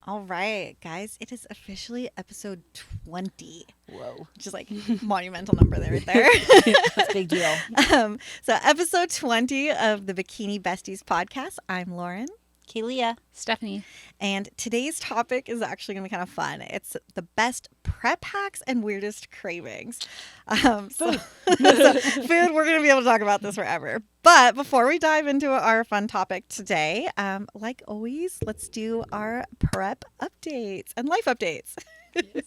All right, guys, it is officially episode 20. Whoa. Which is like monumental number there, right there. That's a big deal. So episode 20 of the Bikini Besties podcast. I'm Lauren. Kelia. Stephanie. And today's topic is actually going to be kind of fun. It's the best prep hacks and weirdest cravings. Food, we're going to be able to talk about this forever. But before we dive into our fun topic today, like always, let's do our prep updates and life updates. Yes.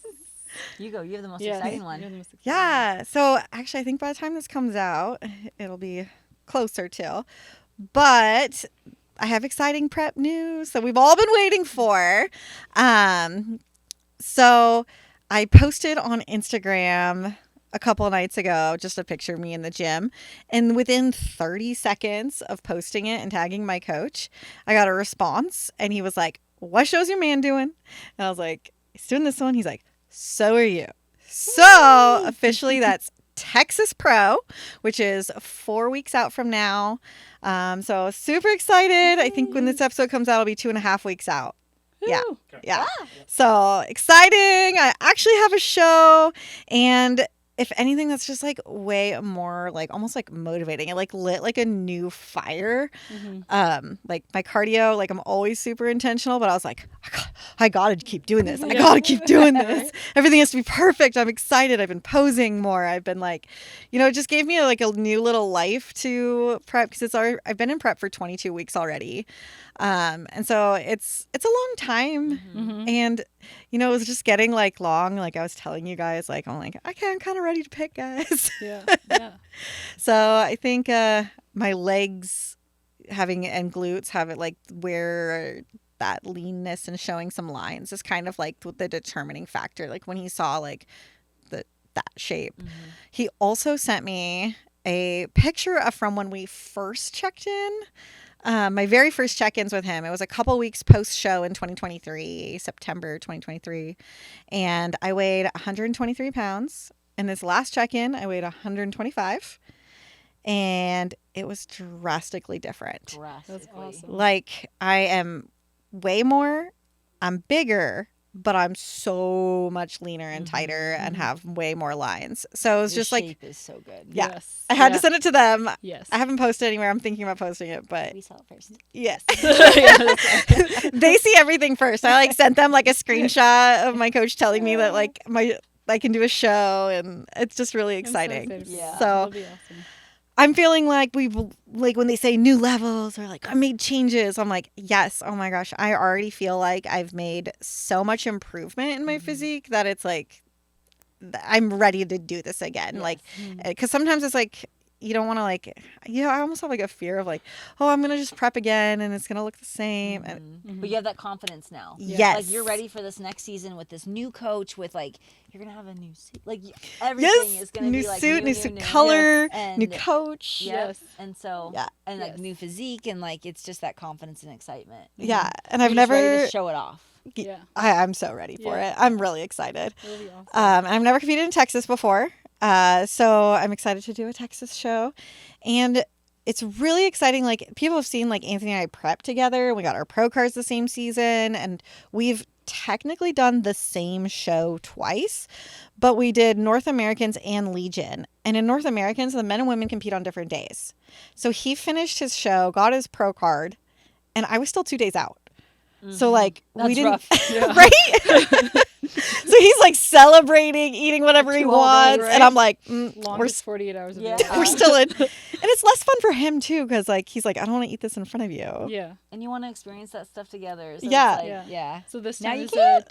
You go. You have the most exciting one. Yeah. So actually, I think by the time this comes out, it'll be closer to. But I have exciting prep news that we've all been waiting for. So I posted on Instagram a couple of nights ago just a picture of me in the gym. And within 30 seconds of posting it and tagging my coach, I got a response. And he was like, "What show's your man doing?" And I was like, "He's doing this one." He's like, "So are you." So officially that's Texas Pro, which is 4 weeks out from now. So super excited. I think when this episode comes out, it'll be 2.5 weeks out. Yeah. Yeah. So exciting. I actually have a show, and if anything, that's just like way more like almost like motivating. It like lit like a new fire. Like my cardio, like I'm always super intentional, but I was like, I gotta keep doing this. I gotta keep doing this. Everything has to be perfect. I'm excited. I've been posing more. I've been like, it just gave me like a new little life to prep, because I've been in prep for 22 weeks already. And so it's a long time. And it was just getting like long. Like I was telling you guys, like I'm like, okay, I'm kind of ready to pick, guys. Yeah. So I think my legs and glutes have it like where that leanness and showing some lines is kind of like the determining factor. Like when he saw like that shape. He also sent me a picture from when we first checked in. My very first check-ins with him, it was a couple weeks post-show in 2023, September 2023. And I weighed 123 pounds. And this last check-in, I weighed 125. And it was drastically different. That's awesome. Like, I am way more, I'm bigger, but I'm so much leaner and tighter and have way more lines. So it was just like, shape is so good. yeah. Yes. I had to send it to them. Yes. I haven't posted anywhere. I'm thinking about posting it, but We saw it first. yes. They see everything first. I like sent them like a screenshot of my coach telling me that like I can do a show, and it's just really exciting. Yeah. So That'll be awesome. I'm feeling like when they say new levels or like I made changes, I'm like, yes, oh my gosh, I already feel like I've made so much improvement in my physique that it's like I'm ready to do this again. Yes. Like, because sometimes it's like you don't want to like, I almost have like a fear of like, oh, I'm gonna just prep again and it's gonna look the same. But you have that confidence now. Yes. Like you're ready for this next season with this new coach, with like you're gonna have a new suit. Like everything is gonna new be like suit, new new color, and new coach. Yes. And so and like Yes. new physique, and like it's just that confidence and excitement. Yeah, and You're I've just ready never. to show it off. Yeah. I'm so ready for it. I'm really excited. That'll be awesome. I've never competed in Texas before, so I'm excited to do a Texas show, and it's really exciting. Like people have seen like Anthony and I prep together. We got our pro cards the same season, and we've technically done the same show twice, but we did North Americans and Legion. And in North Americans, the men and women compete on different days. So he finished his show, got his pro card, and I was still 2 days out. So like That's we didn't rough. right. So he's like celebrating, eating whatever he Two all day, wants, right? and I'm like, Longest 48 hours of your Yeah. life. we're still in, and it's less fun for him too, because like he's like, I don't want to eat this in front of you. Yeah. And you want to experience that stuff together. So Yeah. It's like, yeah. So this Now time you is can't. a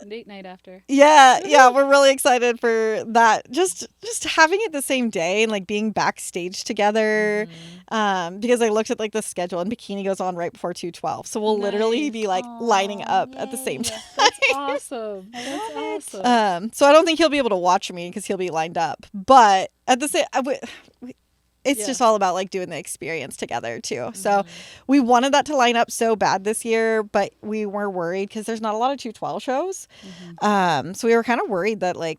date night after. Yeah, we're really excited for that. Just having it the same day and like being backstage together. Because I looked at like the schedule, and Bikini goes on right before 2:12, so we'll literally Nice. be like lining up at the same yay. time. That's awesome. That's awesome. So I don't think he'll be able to watch me because he'll be lined up. But at the same, it's Yeah. just all about like doing the experience together too. So we wanted that to line up so bad this year, but we were worried because there's not a lot of 212 shows. So we were kind of worried that like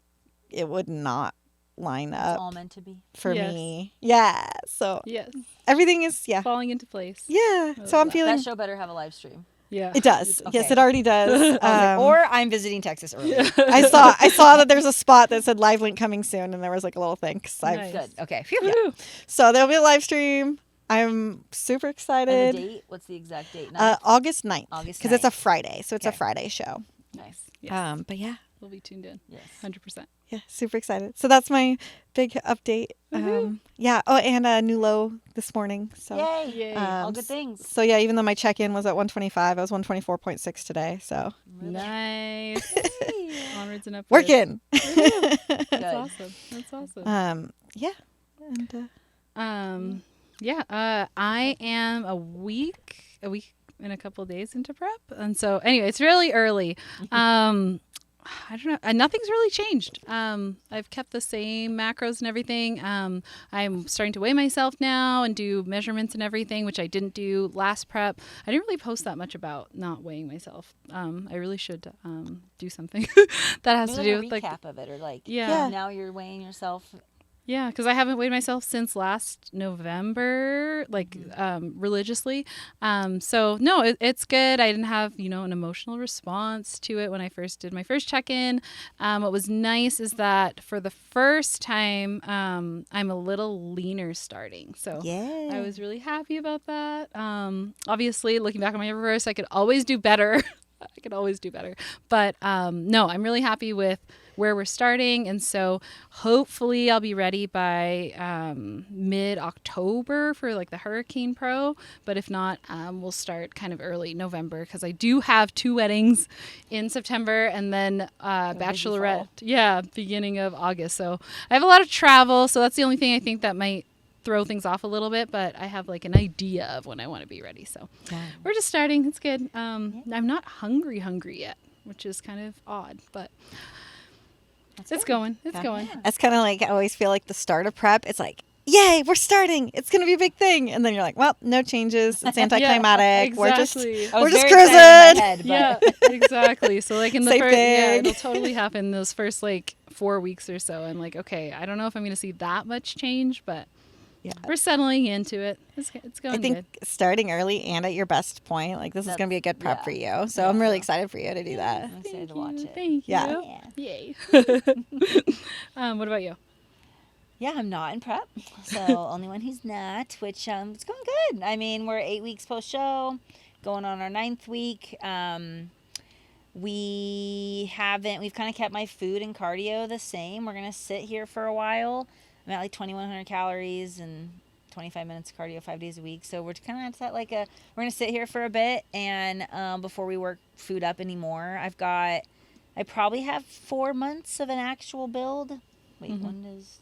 it would not line It's up all meant to be. for Yes. me. Yeah. So Yes. everything is, Falling into place. Yeah. love So I'm that. feeling, That show better have a live stream. Yeah. it does. Okay. Yes, it already does. I was like, or I'm visiting Texas early. I saw that there's a spot that said live link coming soon, and there was like a little thing. 'Cause Nice. Good. Okay. Phew. Woo. So there'll be a live stream. I'm super And excited. the date? What's the exact date? 9th? August 9th. August Because it's a 9th. Friday. So it's a Okay. Friday show. Nice. Yes. But yeah. We'll be tuned in. Yes. 100%. Yeah, super excited. So that's my big update. Yeah. Oh, and a new low this morning. So Yay. Yay. All good things. So yeah, even though my check-in was at 125, I was 124.6 today. So Nice. Onwards and upwards. working. That's Good. awesome. That's awesome. Yeah. And I am a week and a couple of days into prep. And so anyway, it's really early. I don't know. Nothing's really changed. I've kept the same macros and everything. I'm starting to weigh myself now and do measurements and everything, which I didn't do last prep. I didn't really post that much about not weighing myself. I really should do something that has Maybe to do like with a like recap of it, or like Yeah. now you're weighing yourself. yeah, because I haven't weighed myself since last November, like religiously. So no, it's good. I didn't have an emotional response to it when I first did my first check-in. What was nice is that for the first time, I'm a little leaner starting. So yeah. I was really happy about that. Obviously, looking back on my reverse, I could always do better. I could always do better. But no, I'm really happy with where we're starting. And so hopefully I'll be ready by mid-October for like the Hurricane Pro. But if not, we'll start kind of early November because I do have 2 weddings in September and then bachelorette. fall. Yeah, beginning of August. So I have a lot of travel. So that's the only thing I think that might throw things off a little bit, but I have like an idea of when I want to be ready. So we're just starting. It's good. I'm not hungry yet, which is kind of odd, but it's going. It's going. That's kind of like, I always feel like the start of prep, it's like, yay, we're starting. It's going to be a big thing. And then you're like, well, no changes. It's anticlimactic. exactly. We're just very cruising. excited in my head, but Yeah, exactly. So like in the Same first, thing. it'll totally happen those first like 4 weeks or so. I'm like, okay, I don't know if I'm going to see that much change, but we're settling into it. It's going I think good. starting early and at your best point, like this is going to be a good prep for you. So I'm really excited for you to do that. I'm excited to watch it. Thank you. Yeah. Yay. What about you? Yeah, I'm not in prep, so only one who's not, which it's going good. I mean, we're 8 weeks post show, going on our 9th week. We've kind of kept my food and cardio the same. We're gonna sit here for a while. I'm at like 2,100 calories and 25 minutes of cardio 5 days a week. So we're kind of at like we're gonna sit here for a bit and before we work food up anymore. I probably have 4 months of an actual build. Wait, when does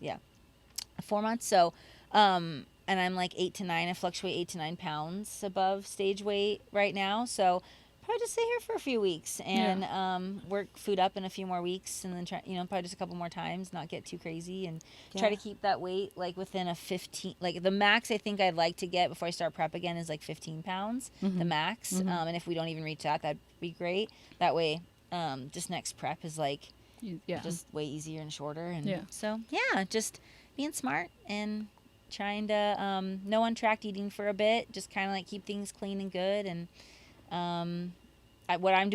4 months. So, and I'm like 8 to 9. I fluctuate 8 to 9 pounds above stage weight right now. So probably just sit here for a few weeks and work food up in a few more weeks, and then try, probably just a couple more times, not get too crazy, and try to keep that weight like within a 15. Like the max I think I'd like to get before I start prep again is like 15 pounds, the max. And if we don't even reach that, that'd be great. That way, just next prep is like just way easier and shorter. And so just being smart and trying to no untracked eating for a bit, just kind of like keep things clean and good. And what I'm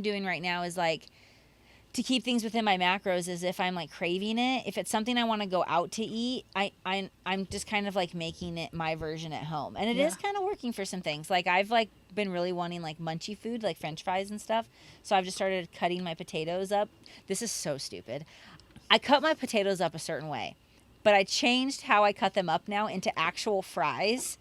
doing right now is like to keep things within my macros is if I'm like craving it, if it's something I want to go out to eat, I'm just kind of like making it my version at home. And it is kind of working for some things. Like I've like been really wanting like munchy food, like French fries and stuff. So I've just started cutting my potatoes up. This is so stupid. I cut my potatoes up a certain way, but I changed how I cut them up now into actual fries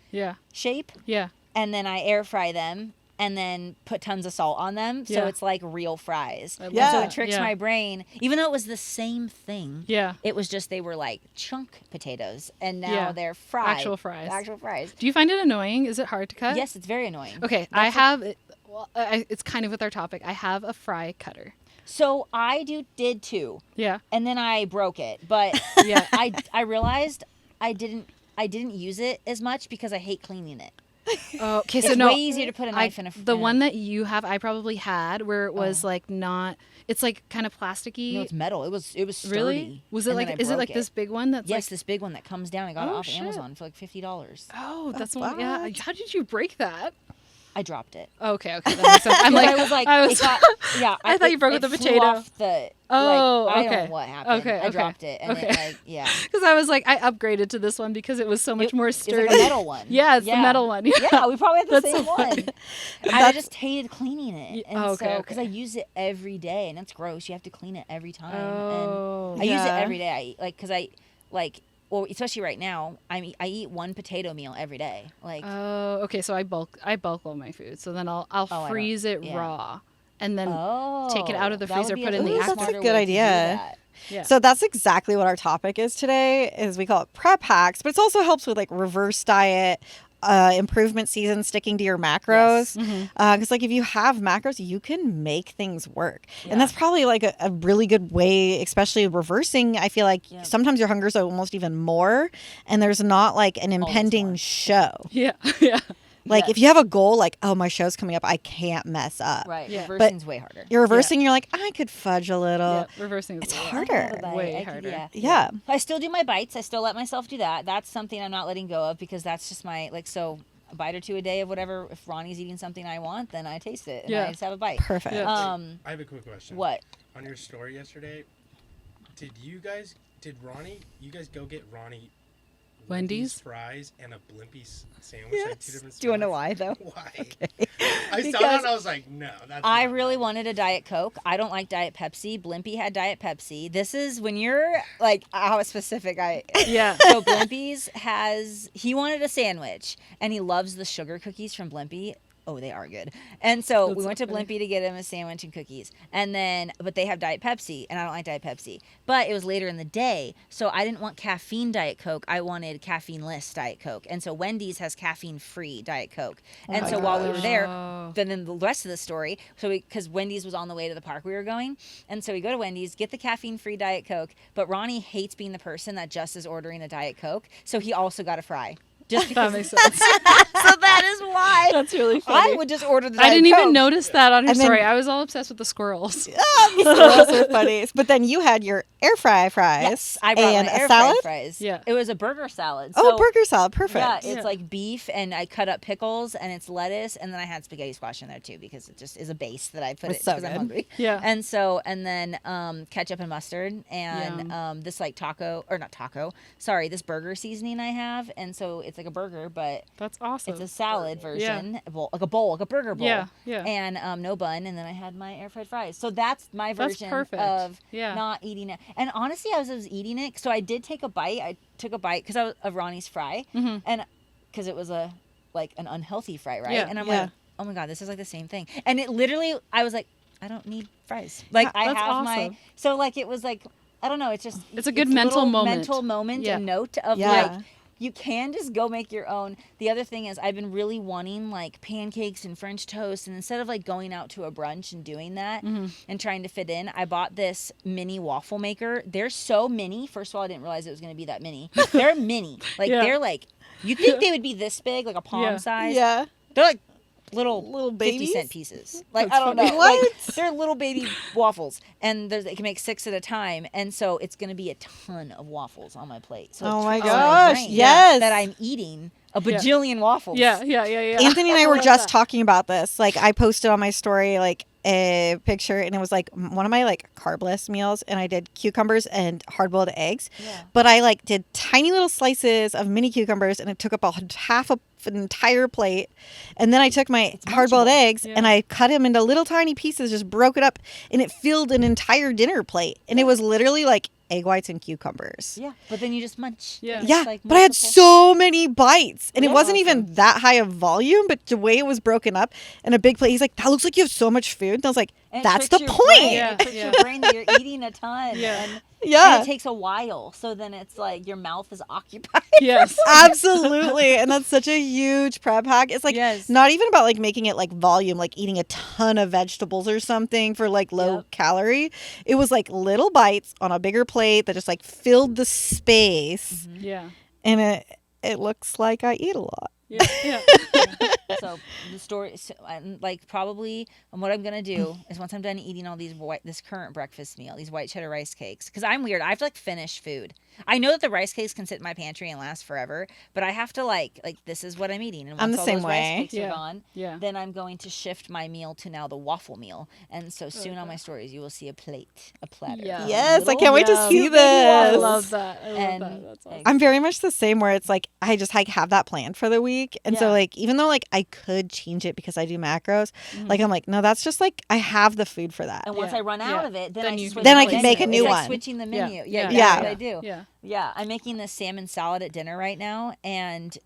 shape. Yeah. And then I air fry them and then put tons of salt on them. So it's like real fries. I love And so that. it tricks my brain. Even though it was the same thing. Yeah. It was just they were like chunk potatoes. And now they're fried. Actual fries. Actual fries. Do you find it annoying? Is it hard to cut? Yes, it's very annoying. Okay, it's kind of with our topic. I have a fry cutter. So I did too. Yeah. And then I broke it. But I realized I didn't use it as much because I hate cleaning it. Oh, okay, so It's no, way easier to put a knife in a. the one that you have, I probably had where it was like not. It's like kind of plasticky. No, it's metal. It was sturdy. Really? Was it and then like? I Is it broke like this big one? That's Yes, like. this big one that comes down. I got it Oh, off shit. Amazon for like $50. Oh, that's the one. Yeah. What? How did you break that? I dropped it. Okay, that makes sense. I'm like, I was like, I it was. got, yeah. I thought you broke it with the flew potato. Off the, Oh, like, I okay. don't know what happened. Okay, I okay. dropped it, and Okay. it like, yeah. Because I was like, I upgraded to this one because it was so much more It's sturdy. like a metal one. Yeah, it's the metal one. Yeah, we probably had the That's same so one. funny. And I just hated cleaning it, and Oh, okay, so because okay. I use it every day, and it's gross. You have to clean it every time. Oh. and I use it Yeah. every day. I eat, like because I like. Well, especially right now, I eat one potato meal every day. Like, Oh, okay. So I bulk all my food. So then I'll I don't- freeze it yeah. raw, and then oh, take it out of the that would freezer, be put it in the Ooh, that's a smarter good way to do idea. that. yeah. So that's exactly what our topic is today. Is we call it prep hacks, but it also helps with like reverse diet, improvement season, sticking to your macros. Because like if you have macros, you can make things work, and that's probably like a really good way, especially reversing. I feel like sometimes your hunger's almost even more, and there's not like an impending more. show. yeah, yeah. Like Yes. if you have a goal, like oh my show's coming up, I can't mess up. Right, Yeah. reversing's way harder. You're reversing. You're like I could fudge a little. Yeah, reversing is It's way harder. I have a bite. Way I could- harder. yeah. Yeah. I still do my bites. I still let myself do that. That's something I'm not letting go of because that's just my like so a bite or two a day of whatever. If Ronnie's eating something I want, then I taste it and Yeah. I just have a bite. Perfect. Yeah. I have a quick question. What? On your story yesterday, did you guys go get Ronnie Wendy's? fries and a Blimpie sandwich? Like two different Do you want to know spots? why though? Why? I saw Because that and I was like, no, that's I not really right. wanted a Diet Coke. I don't like Diet Pepsi. Blimpie had Diet Pepsi. This is when you're like how specific I. Yeah. So Blimpie's he wanted a sandwich and he loves the sugar cookies from Blimpie. Oh, they are good. And so we That's went so to funny. Blimpie to get him a sandwich and cookies. And then, but they have Diet Pepsi, and I don't like Diet Pepsi. But it was later in the day, so I didn't want caffeine Diet Coke. I wanted caffeine-less Diet Coke. And so Wendy's has caffeine-free Diet Coke. And my so while we were there, Oh. then the rest of the story, so because Wendy's was on the way to the park we were going, and so we go to Wendy's, get the caffeine-free Diet Coke, but Ronnie hates being the person that just is ordering a Diet Coke, so he also got a fry. Just That because. makes sense. So that is why That's really funny. I would just order the I Diet didn't even Coke. notice that on your And then- story. I was all obsessed with the squirrels. Those are funny. But then you had your air fry fries Yes, I brought and my a air salad. fried fries. Yeah. It was a burger salad. Oh, So, burger salad, perfect. Yeah, it's Yeah. like beef, and I cut up pickles, and it's lettuce, and then I had spaghetti squash in there too because it just is a base that I put It's it so because I'm good. hungry. Yeah. And then ketchup and mustard, and Yum. this like this burger seasoning I have, and so it's like a burger, but That's awesome. it's a salad version, like a burger bowl. Yeah, yeah. And no bun, and then I had my air fried fries. So that's my That's version perfect. of Yeah. not eating it. And honestly, I was eating it, so I did take a bite. I took a bite because of Ronnie's fry, and because it was an unhealthy fry, right? Yeah. And I'm Yeah. like, oh my god, this is like the same thing. And it literally, I was like, I don't need fries. Like I That's have my awesome. so like it was like I don't know. It's just It's a good a mental little moment. mental moment Yeah. and note of Yeah. like. You can just go make your own. The other thing is I've been really wanting like pancakes and French toast, and instead of like going out to a brunch and doing that and trying to fit in, I bought this mini waffle maker. They're so mini. First of all, I didn't realize it was going to be that mini. They're mini. Like Yeah. they're like you think they would be this big, like a palm Yeah. size. Yeah. They're like little 50 babies? cent pieces. Like That's I don't funny. know. What? Like, they're little baby waffles, and they can make 6 at a time, and so it's going to be a ton of waffles on my plate. So Oh it my tricks my gosh, brain yes. that I'm eating a bajillion waffles. Yeah, yeah, yeah, yeah. Anthony and I I were love just that. talking about this. Like I posted on my story like a picture, and it was like one of my like carbless meals, and I did cucumbers and hard boiled eggs. Yeah. But I like did tiny little slices of mini cucumbers, and it took up half of an entire plate. And then I took my hard boiled munchable. eggs and I cut them into little tiny pieces, just broke it up, and it filled an entire dinner plate. And it was literally like egg whites and cucumbers. Yeah, but then you just munch. Yeah. It's Yeah, like but I had multiple- so many bites, and it Yeah. wasn't even that high of volume, but the way it was broken up in a big plate, he's like, "That looks like you have so much food." And I was like, And it "That's the tricks your point." brain. Yeah, It tricks yeah. your brain that you're eating a ton. Yeah. And Yeah, it takes a while, so then it's like your mouth is occupied. Yes. absolutely, and that's such a huge prep hack. It's like Yes. not even about like making it like volume, like eating a ton of vegetables or something for like low Yep. calorie. It was like little bites on a bigger plate that just like filled the space, Yeah. and it looks like I eat a lot. Yeah. Yeah. So the story, like probably, what I'm gonna do is once I'm done eating all this current breakfast meal, these white cheddar rice cakes, because I'm weird. I have to like finish food. I know that the rice cakes can sit in my pantry and last forever, but I have to like this is what I'm eating. And I'm once the all same those way. rice cakes Yeah. are gone, Yeah. then I'm going to shift my meal to now the waffle meal. And so soon on my stories, you will see a platter. Yeah. Yes, I Little can't wait to Yum. see cute baby I this. love that. I love And that. That's awesome. I'm very much the same where it's like I just like have that plan for the week. And so Yeah. like even though like I could change it because I do macros, Mm-hmm. like I'm like, no, that's just like I have the food for that. And once Yeah. I run out of it, then Then I you switch can Then I the can menu. make a new It's like one. switching the Yeah. menu. Yeah. Yeah, Yeah. that's what I do. Yeah. Yeah, I'm making this salmon salad at dinner right now, and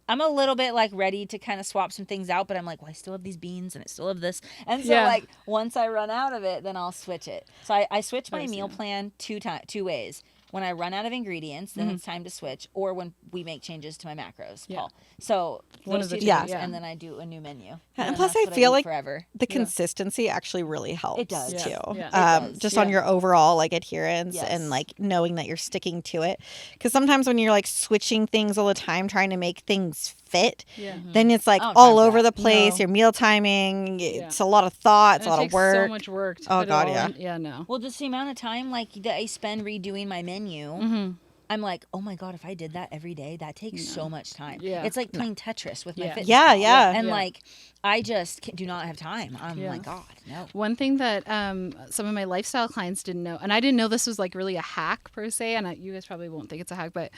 I'm a little bit like ready to kind of swap some things out, but I'm like, well, I still have these beans and I still have this, and so Yeah. like once I run out of it, then I'll switch it. So I switch my I see. meal plan two ways. When I run out of ingredients, then it's time to switch, or when we make changes to my macros, Yeah. Paul. So One those of the two two, things, yeah. and then I do a new menu. And plus that's I what feel eat like forever. the consistency actually really helps does. too. Yeah. It does. Just on Yeah. your overall like adherence Yes. and like knowing that you're sticking to it. Because sometimes when you're like switching things all the time, trying to make things fit, Yeah. then it's like I don't all time for over that. the place. No. Your meal timing, it's a lot of thought, it's And a lot it of takes work. so much work. To Oh, put it God, all yeah. in. Yeah. No. Well, just the amount of time like that I spend redoing my menu. Mm-hmm. I'm like, oh my God, if I did that every day, that takes so much time. Yeah. It's like playing Tetris with my Yeah. fitness. Yeah, pal. yeah. And Yeah. like, I just do not have time. I'm Yeah. like, God, no. One thing that some of my lifestyle clients didn't know, and I didn't know this was like really a hack per se, and you guys probably won't think it's a hack, but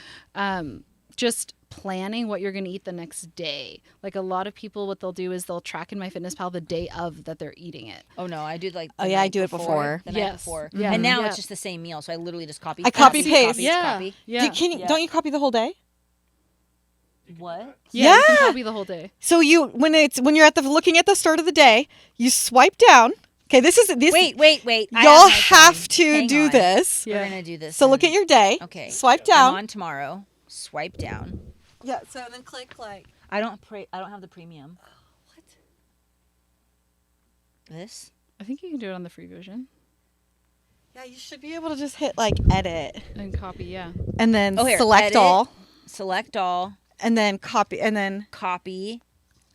just planning what you're going to eat the next day. Like a lot of people, what they'll do is they'll track in MyFitnessPal the day of that they're eating it. Oh no, I do like. Oh, the yeah, I night do it before. The night Yes. before. Yeah. And now Yeah. it's just the same meal, so I literally just copy. I copy paste. Copy, Yeah. copy. Yeah. Yeah. Don't you copy the whole day? What? Yeah. You Yeah. can copy the whole day. So when you're at the looking at the start of the day, you swipe down. Okay, this. Wait. I Y'all my have phone. to Hang do on. this. Yeah. We're gonna do this. So look at your day. Okay. Swipe I'm down. on tomorrow. Swipe down. Yeah. So then click like. I don't have the premium. What? This. I think you can do it on the free version Yeah, you should be able to just hit like edit and copy. Yeah. and then Oh, here, select edit. all Select all. and then copy and then Copy.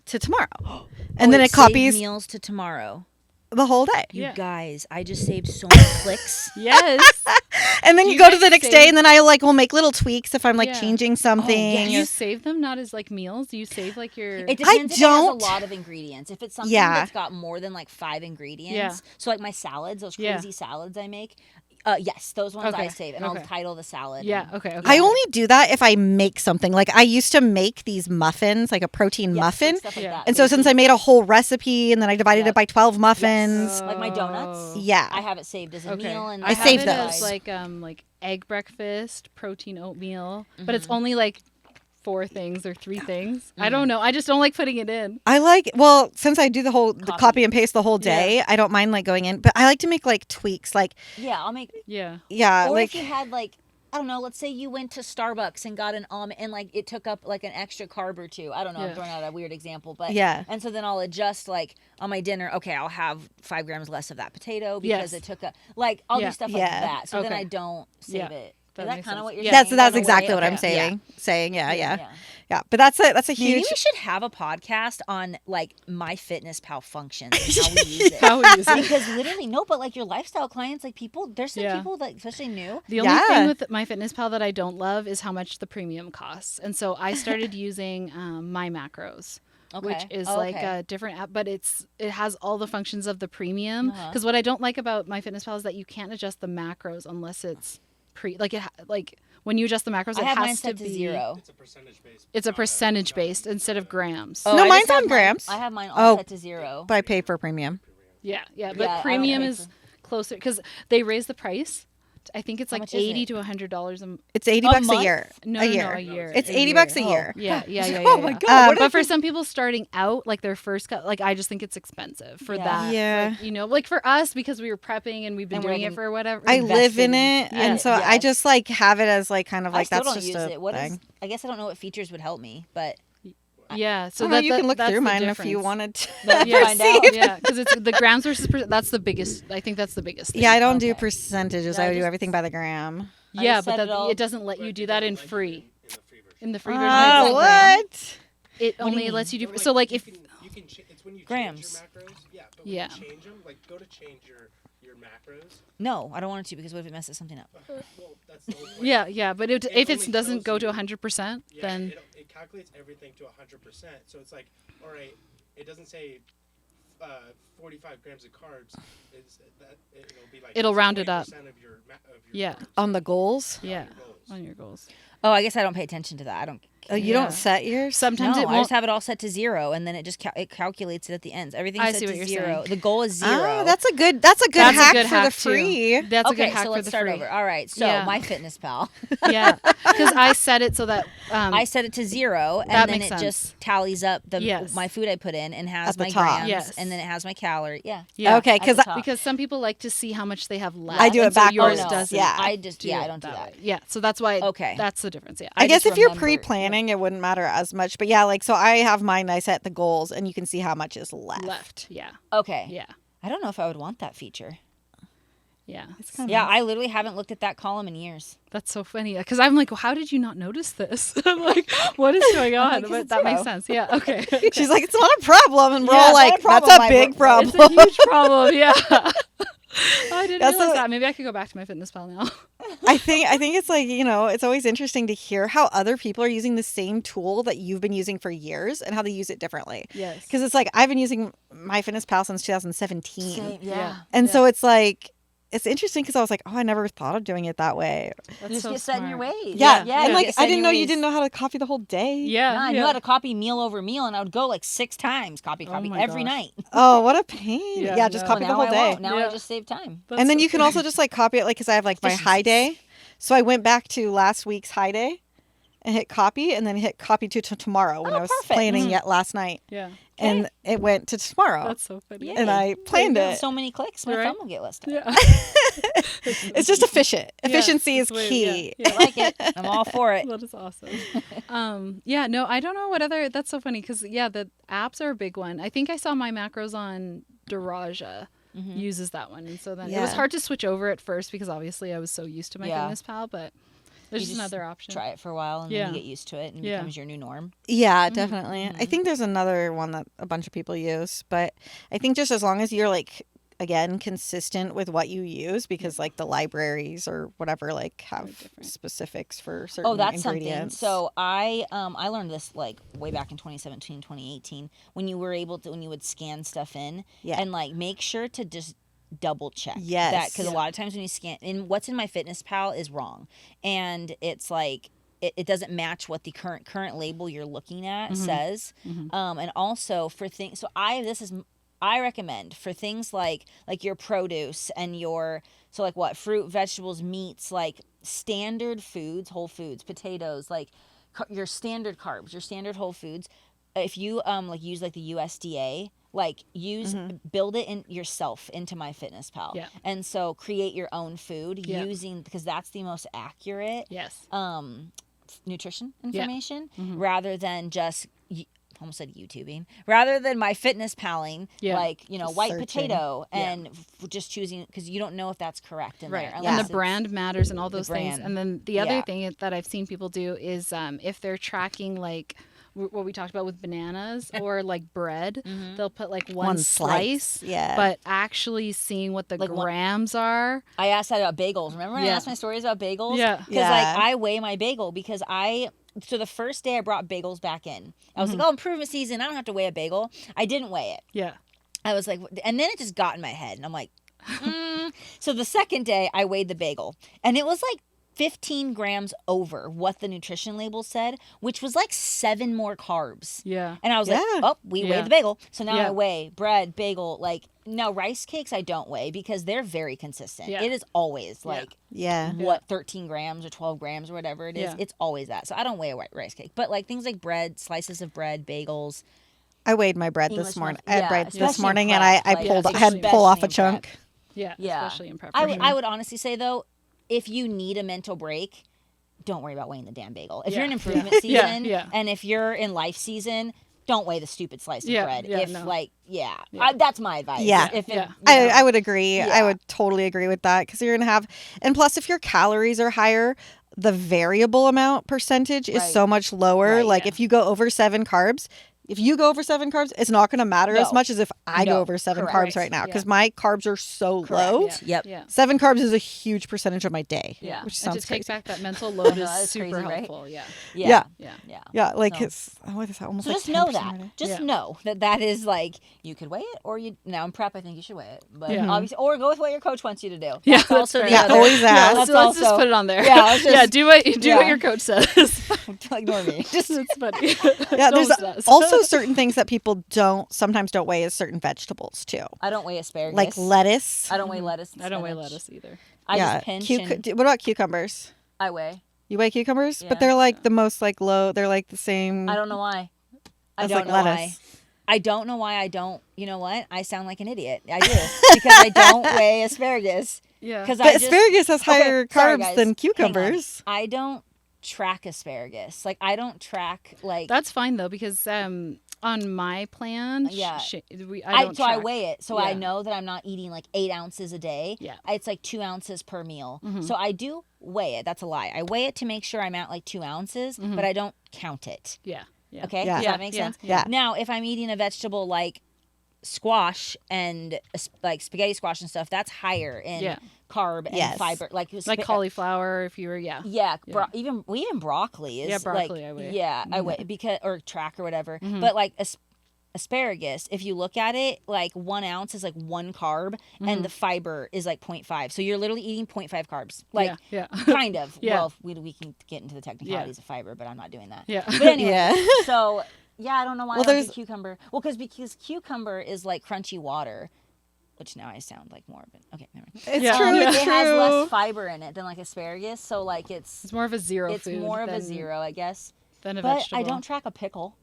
to tomorrow. And then Oh, it save copies meals to tomorrow. the whole day. You Yeah. guys, I just saved so many clicks. Yes. And then Do you you go to guys the next save- day and then I like will make little tweaks if I'm like Yeah. changing something. Do you save them not as like meals? Do you save like your? It depends if it don't. has a lot of ingredients. If it's something Yeah. that's got more than like 5 ingredients. Yeah. So like my salads, those Yeah. crazy salads I make. Yes, those ones I Okay. save. And Okay. I'll title the salad. Yeah. Okay. Okay. I only do that if I make something. Like I used to make these muffins, like a protein Yes, muffin. like stuff like Yeah. that. And so since I made a whole recipe and then I divided Yep. it by 12 muffins. Like my donuts. Yeah. I have it saved as a Okay. meal. And I have saved it those as, like egg breakfast, protein oatmeal, but it's only like 4 things or 3 things. I don't know. I just don't like putting it in. I like, well, since I do the copy and paste the whole day, I don't mind like going in, but I like to make like tweaks. Like, yeah, I'll make. Yeah. yeah, Or like, if you had like, I don't know, let's say you went to Starbucks and got an almond and like it took up like an extra carb or 2. I don't know, I'm Yeah. throwing out a weird example, but Yeah. And so then I'll adjust like on my dinner, okay, I'll have 5 grams less of that potato because Yes. it took like I'll Yeah. do stuff like Yeah. that. So then Okay. I don't save Yeah. it. That Is that makes kind of sense. what you're Yeah. saying? that's in a exactly way? what I'm Okay. saying. Yeah. Yeah. Yeah. But that's a Maybe huge, we should have a podcast on like MyFitnessPal functions and how we use it. How we use it. Because literally, no, but like your lifestyle clients, like people, there's some Yeah. people that especially new. The only Yeah. thing with MyFitnessPal that I don't love is how much the premium costs. And so I started using My Macros. Which Okay. is Oh, like okay. a different app, but it has all the functions of the premium. Uh-huh. Because what I don't like about MyFitnessPal is that you can't adjust the macros unless it's like when you adjust the macros, I it have mine has to set to be 0. It's a percentage based. It's a percentage based instead of grams. Oh, No, I mine's just have on mine- grams. I have mine all Oh. set to 0. but I pay for premium. Yeah, but Yeah, I don't premium pay is for- closer because they raise the price. I think it's How like much is $80 it? to $100 It's 80 A bucks month? a year. No, a no, year. no, a year. It's A 80 year. bucks a Oh. year. Yeah. Oh my God, what but is for this? some people starting out, like their first cut, like I just think it's expensive for Yeah. that. Yeah. Like, like for us because we were prepping and we've been And we're doing like it for whatever. I live in invested it, in- and so Yeah. I just like have it as like kind of I like still that's don't just use a it. What thing. is? I guess I don't know what features would help me, but Yeah, so I don't know, that, you can look that's through the mine if you difference. wanted to. But Yeah, find out. yeah, because it's the grams versus that's the biggest. I think that's the biggest thing. Yeah, I don't do Okay. percentages. No, I do just- everything by the gram. Yeah, I but set it all- it doesn't let you do that in free. In the free version. In the free version, Ah, it's Oh, like gram. what? it What do you only mean? lets you do. Or, So like if you can it's when you Grams. change your macros. Yeah, but Yeah. when you change them, like go to change your macros. No, I don't want it to because what if it messes something up? Well, that's the whole point. yeah, but if only it doesn't tells go to you- 100%, Yeah, then it calculates everything to 100%. So it's like, all right, it doesn't say 45 grams of carbs. It'll be like It'll round it up. 20% of your Yeah. carbs. On the goals? yeah, your goals. on your goals. Oh, I guess I don't pay attention to that. I don't. Oh, you Yeah. don't set yours? Sometimes No, it I won't. just have it all set to 0, and then it just it calculates it at the ends. Everything's I set see to what you're 0. saying. The goal is 0. Oh, that's a good hack for the free. Too. That's a okay, good hack so for let's the start free. over. All right, so Yeah. MyFitnessPal. Yeah, because I set it so that I set it to 0, and That then makes it sense. just tallies up Yes. my food I put in and has At the my top. grams, Yes. and then it has my calorie. Yeah. yeah. Okay, At the 'cause top. Because some people like to see how much they have left. I do it and so yours backwards. no. doesn't. Yeah. I just do I it don't do that. way. Yeah, so that's why. Okay. That's the difference. Yeah. I guess just if you're remember- pre-planning, it wouldn't matter as much. But yeah, like so I have mine. I set the goals, and you can see how much is left. Left. Yeah. Okay. Yeah. I don't know if I would want that feature. Yeah. It's kind of Yeah, I literally haven't looked at that column in years. That's so funny because I'm like, well, how did you not notice this? I'm like, what is going on? like, 'cause But it's that makes 0. sense. Yeah. Okay. She's like, it's not a problem, and we're Yeah, all it's like, not a problem, that's a my big bro- problem. It's a huge problem. Yeah. I didn't That's realize a- that. Maybe I could go back to MyFitnessPal now. I think it's like, it's always interesting to hear how other people are using the same tool that you've been using for years and how they use it differently. Yes. Because it's like I've been using MyFitnessPal since 2017. Yeah. And Yeah. so it's like it's interesting because I was like, oh, I never thought of doing it that way. That's You just so get set in your smart. ways. Yeah. yeah. And you like get set I in didn't your know you ways. didn't know how to copy the whole day. Yeah. Nah, I yeah. knew how to copy meal over meal, and I would go like 6 times, copy Oh every my gosh. night. Oh, what a pain. Yeah, Yeah, just no. copy Well, the now whole I day. won't. Now Yeah. I just save time. That's And then so you can also just like copy it like because I have like my high day. So I went back to last week's high day and hit copy and then hit copy to tomorrow when Oh, I was perfect. planning yet last night. Yeah. And it went to tomorrow. That's so funny. Yay. And I planned it. So many clicks, my Right. thumb will get listed. Yeah. It's just efficient. Efficiency is it's way- key. yeah, I like it. I'm all for it. That is awesome. Yeah, no, I don't know what other. That's so funny because the apps are a big one. I think I saw my macros on Daraja uses that one, and so then it was Yeah. hard to switch over at first because obviously I was so used to my Yeah. MyFitnessPal, but there's You just just another option. Try it for a while, and Yeah. then you get used to it, and it Yeah. becomes your new norm. Yeah, definitely. I think there's another one that a bunch of people use, but I think just as long as you're like again consistent with what you use because like the libraries or whatever like have specifics for certain Oh, that's ingredients. something. So I learned this like way back in 2017, 2018 when you would scan stuff in Yeah. and like make sure to just double check Yes. that because Yeah. a lot of times when you scan and what's in MyFitnessPal is wrong, and it's like it doesn't match what the current label you're looking at says. And also for things, so I recommend for things like your produce and your like what fruit, vegetables, meats, like standard foods, whole foods, potatoes, like your standard carbs, your standard whole foods. If you like use like the USDA, like build it in yourself into MyFitnessPal. Yeah. And so create your own food Yeah. using because that's the most accurate Yes. nutrition information Mm-hmm. rather than just almost said YouTubing rather than MyFitnessPaling Yeah. like Just white searching. potato and just choosing because you don't know if that's correct in there And Yeah. the unless brand matters and all those things. brand. And then the other Yeah. thing that I've seen people do is if they're tracking like what we talked about with bananas or like bread, they'll put like one slice. Yeah. But actually seeing what the Like one- grams are. I asked that about bagels. Remember when I Yeah. asked my stories about bagels? Yeah. Because Yeah. like I weigh my bagel because so the first day I brought bagels back in, I was like, oh, improvement season. I don't have to weigh a bagel. I didn't weigh it. Yeah. I was like, and then it just got in my head, and I'm like, So the second day I weighed the bagel, and it was like 15 grams over what the nutrition label said, which was like 7 more carbs. Yeah. And I was like, Yeah. oh, we Yeah. weighed the bagel. So now Yeah. I weigh bread, bagel, like now rice cakes I don't weigh because they're very consistent. Yeah. It is always like yeah. what 13 grams or 12 grams or whatever it is. Yeah. It's always that. So I don't weigh a rice cake. But like things like bread, slices of bread, bagels. I weighed my bread English this morning. muff- I had yeah, bread especially this in morning, prep, and I like, pulled. yeah, I had to pull off a especially in prep. chunk. Yeah. Yeah. Especially in I preparation. would honestly say though, if you need a mental break, don't worry about weighing the damn bagel. If you're in Yeah. improvement Yeah. season Yeah. and if you're in life season, don't weigh the stupid slice of Yeah, bread. yeah, if no. that's my advice. Yeah. If it, Yeah. I would agree. I Yeah. would totally agree with that because you're going to have, and plus, if your calories are higher, the variable amount percentage is Right. so much lower. Right, Like yeah. if you go over 7 carbs, it's not going to matter as No. much as if I go No. over 7 Correct. carbs right now because Yeah. my carbs are so low. Correct. Yep. Yeah. 7 carbs is a huge percentage of my day. Yeah. Which And sounds to take crazy. back that mental load know, is that's super crazy, right? helpful. Yeah. Yeah. Yeah. Yeah. Yeah, like So- it's what is that? Almost So like just know 10% that. of it. Just Yeah. know that is like you could weigh it, or you now in prep. I think you should weigh it, but Yeah. obviously, or go with what your coach wants you to do. Yeah, That's also fair the enough. other. Yeah, always Yeah, ask. let's, That's let's just also- put it on there. Yeah, let's yeah. just- Do what yeah. your coach says. Ignore me. Just It's funny. Yeah, there's Almost does. also certain things that people sometimes don't weigh as certain vegetables too. I don't weigh asparagus. Like lettuce. I don't weigh lettuce. And I don't weigh spinach. lettuce either. I yeah. just pinch and What about cucumbers? I weigh. You weigh cucumbers? Yeah. But they're like the most like low. They're like the same. I don't know why. I as, don't like, know lettuce. why. I don't know why I don't. You know what? I sound like an idiot. I do because I don't weigh asparagus. Yeah. Because But asparagus has higher sorry, carbs guys. than Hang on. cucumbers. I don't track asparagus. Like I don't track like. That's fine though because on my plan, Yeah. I don't So I track. weigh it, so I Yeah. know that I'm not eating like 8 ounces a day. Yeah. It's like 2 ounces per meal. Mm-hmm. So I do weigh it. That's a lie. I weigh it to make sure I'm at like 2 ounces, but I don't count it. Yeah. Yeah. Okay, Yeah. does Yeah, that make yeah, sense? yeah. Now, if I'm eating a vegetable like squash and like spaghetti squash and stuff, that's higher in Yeah. carb and Yes. fiber. Like Cauliflower, if you were, yeah. Yeah, Yeah. even broccoli is Yeah, broccoli like I weigh. yeah, I weigh because or track or whatever. Mm-hmm. But like asparagus, if you look at it, like 1 ounce is like 1 carb, Mm-hmm. and the fiber is like 0.5. So you're literally eating 0.5 carbs, like yeah. kind of. Yeah. Well, we can get into the technicalities of fiber, but I'm not doing that. Yeah. But anyway, Yeah. so yeah, I don't know why Well, I don't do there's- cucumber. Well, because cucumber is like crunchy water. Which now I sound like more of it. Okay, never mind. It's Yeah. true. It It's has true. less fiber in it than like asparagus, so like It's more of a zero it's food. more of a than- zero, I guess. Than a But vegetable. I don't track a pickle.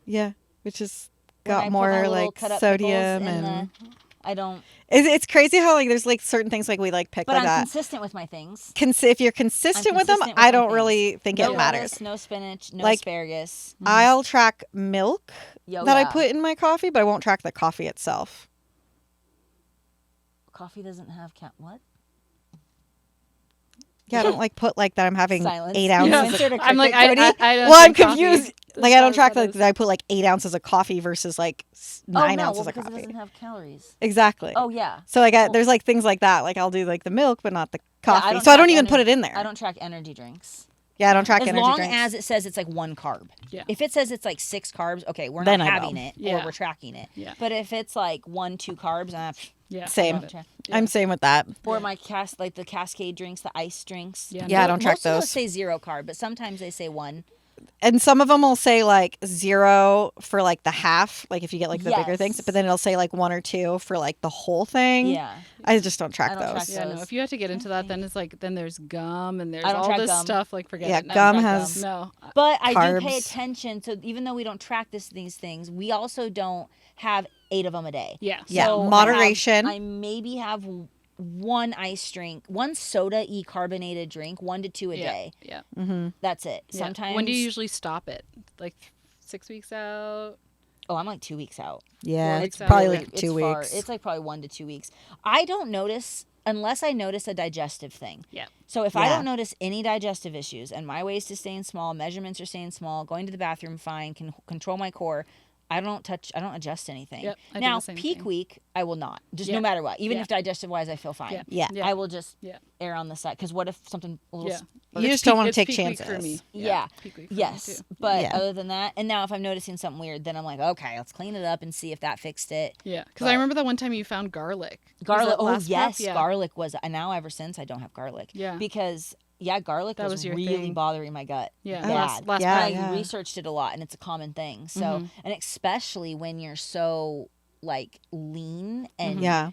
Yeah, which is When I got put my more little like cut up pickles sodium in and. I don't. It's crazy how like there's like certain things like we like pick But like I'm that. consistent with my things. If you're consistent with them, consistent with I my don't things. really think No it matters. lettuce, no spinach, no Like, asparagus. I'll track milk Yo, that I yeah. put in my coffee, but I won't track the coffee itself. Coffee doesn't have what? Yeah, I don't like put like that I'm having Silence. 8 You ounces. insert a I'm like, cricket, Cody. I don't Well, I'm drink coffee. confused. That's Like I don't what track that that I put like 8 ounces of coffee versus like Oh, 9 no, ounces well, of because it coffee. doesn't have calories. Exactly. Oh yeah. So like Well- there's like things like that. Like I'll do like the milk, but not the Yeah, I coffee. don't So I don't track even ener- put it in there. I don't track energy drinks. Yeah, I don't track As energy long drinks. as it says it's like 1 carb. Yeah. If it says it's like 6 carbs, okay, we're Then not I having will. it, or Yeah. we're tracking it. Yeah. But if it's like 1, 2 carbs, Yeah. Same. don't track. I'm same with that. Or my like the Cascade drinks, the ice drinks. Yeah. Yeah, I don't track Most of those. those say 0 carb, but sometimes they say 1. And some of them will say like 0 for like the half, like if you get like the bigger Yes. things, but then it'll say like 1 or 2 for like the whole thing. Yeah. I just don't track I don't those. track Yeah, no. those. If you have to get into that, then it's like then there's gum and there's I don't all track this gum. stuff. Like forget Yeah, it. No, gum track has No. But I do pay Carbs. attention. So even though we don't track these things, we also don't have 8 of them a day. Yeah. Yeah, So moderation. I maybe have 1 ice drink, 1 soda carbonated drink, 1 to 2 a Yeah. day. Yeah. That's it. Yeah. Sometimes. When do you usually stop it? Like 6 weeks out. Oh, I'm like 2 weeks out. Yeah, Well, it's it's probably really- like It's 2 far. weeks. It's like probably 1 to 2 weeks. I don't notice unless I notice a digestive thing. Yeah. So if I Yeah. don't notice any digestive issues and my waist is staying small, measurements are staying small, going to the bathroom fine, can control my core, I don't adjust anything. Yep, I do now, the same peak thing. week, I will not. Just Yeah. no matter what. Even Yeah. if digestive wise I feel fine. Yeah. Yeah. Yeah. I will just Yeah. err on the side. Because what if something a little Yeah. You It's just don't wanna it's take peak week chances. for me. Yeah. Peak week for me, Yes, too. but Yeah. other than that, and now if I'm noticing something weird, then I'm like, okay, let's clean it up and see if that fixed it. Yeah. Because But- I remember that one time you found garlic. Was Garlic. that Oh last prep? yes, Yeah. garlic was. And now ever since I don't have garlic. Yeah. Because garlic That was was your really thing. bothering my gut. Yeah. Bad. Last Yeah, And prep. I researched it a lot, and it's a common thing. So, Mm-hmm. and especially when you're so like lean and Yeah.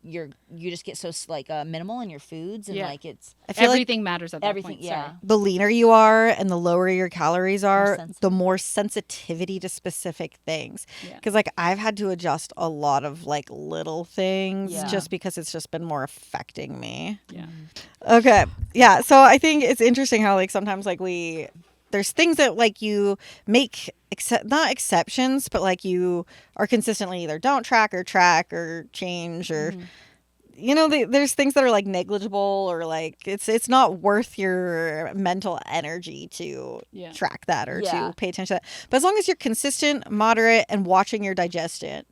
you just get so like minimal in your foods, and Yeah. like it's I feel like Everything matters at that everything. point. Yeah. Sorry. the leaner you are and the lower your calories are, sensitive. the more sensitivity to specific things. Yeah. Because like I've had to adjust a lot of like little things Yeah. just because it's just been more affecting me. Yeah. Okay. Yeah. So I think it's interesting how like sometimes like we there's things that like you make not exceptions, but like you are consistently either don't track or change or there's things that are like negligible or like it's not worth your mental energy to track that or to pay attention to that. But as long as you're consistent, moderate, and watching your digestion.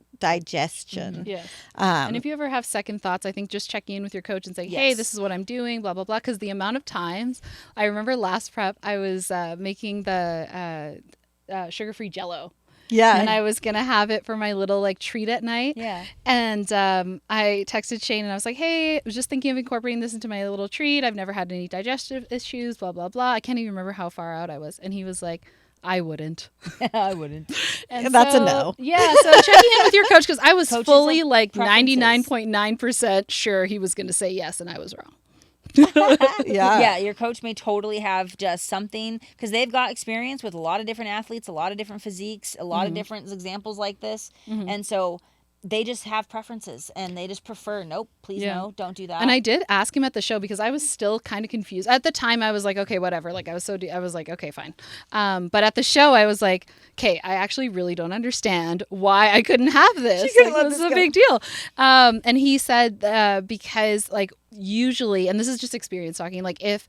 Yes. And if you ever have second thoughts, I think just checking in with your coach and saying, hey, this is what I'm doing, blah, blah, blah. Because the amount of times, I remember last prep, I was making the sugar-free Jell-O. Yeah. And I was going to have it for my little like treat at night. Yeah. And I texted Shane and I was like, hey, I was just thinking of incorporating this into my little treat. I've never had any digestive issues, blah, blah, blah. I can't even remember how far out I was. And he was like, I wouldn't. I wouldn't. And that's a no. Yeah. So checking in with your coach, because I was Coaches fully have like preferences. 99.9% sure he was going to say yes, and I was wrong. Yeah, your coach may totally have just something because they've got experience with a lot of different athletes, a lot of different physiques, a lot of different examples like this. And so they just have preferences and they just prefer, nope, please no, don't do that. And I did ask him at the show because I was still kind of confused. At the time, I was like, okay, whatever. Like I was like, okay, fine. But at the show, I was like, okay, I actually really don't understand why I couldn't have this. Like, this is a big deal. And he said because like usually, and this is just experience talking, like if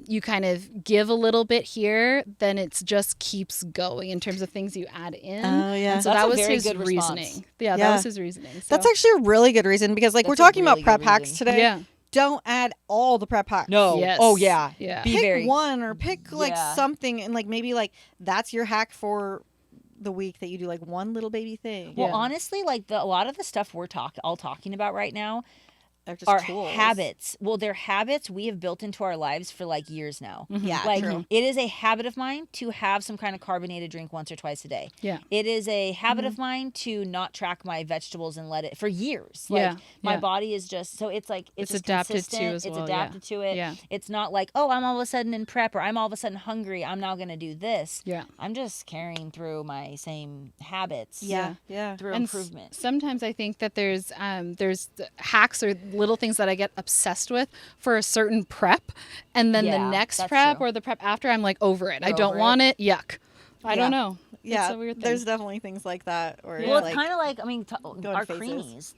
you kind of give a little bit here, then it just keeps going in terms of things you add in. Oh, yeah. And so That's that a was very his good response. reasoning. Yeah, that was his reasoning. So. That's actually a really good reason because like we're That's a talking about really prep good hacks reason. today. Yeah. Don't add all the prep hacks. No. Yes. Oh, yeah. Yeah. Be Pick very... one or pick like Yeah. something and like maybe like that's your hack for the week that you do like one little baby thing. Well, Yeah. honestly, like a lot of the stuff we're all talking about right now They're just are tools. habits. Well, they're habits we have built into our lives for like years now. Yeah, Like true. it is a habit of mine to have some kind of carbonated drink once or twice a day. Yeah. It is a habit of mine to not track my vegetables and let it for years. Like Yeah, my yeah. body is just so it's like It's just adapted to consistent. as It's well, adapted to it. Yeah. It's not like, oh, I'm all of a sudden in prep or I'm all of a sudden hungry. I'm now gonna do this. Yeah. I'm just carrying through my same habits. Yeah. Yeah. Through And improvement. sometimes I think that there's hacks or little things that I get obsessed with for a certain prep, and then the Yeah, next that's prep true. or the prep after, I'm like over it. I You're don't over want it. Yuck. I don't know. Yeah. It's a weird thing. There's definitely things like that or Well, like it's kind of like, I mean, in our phases. creamies.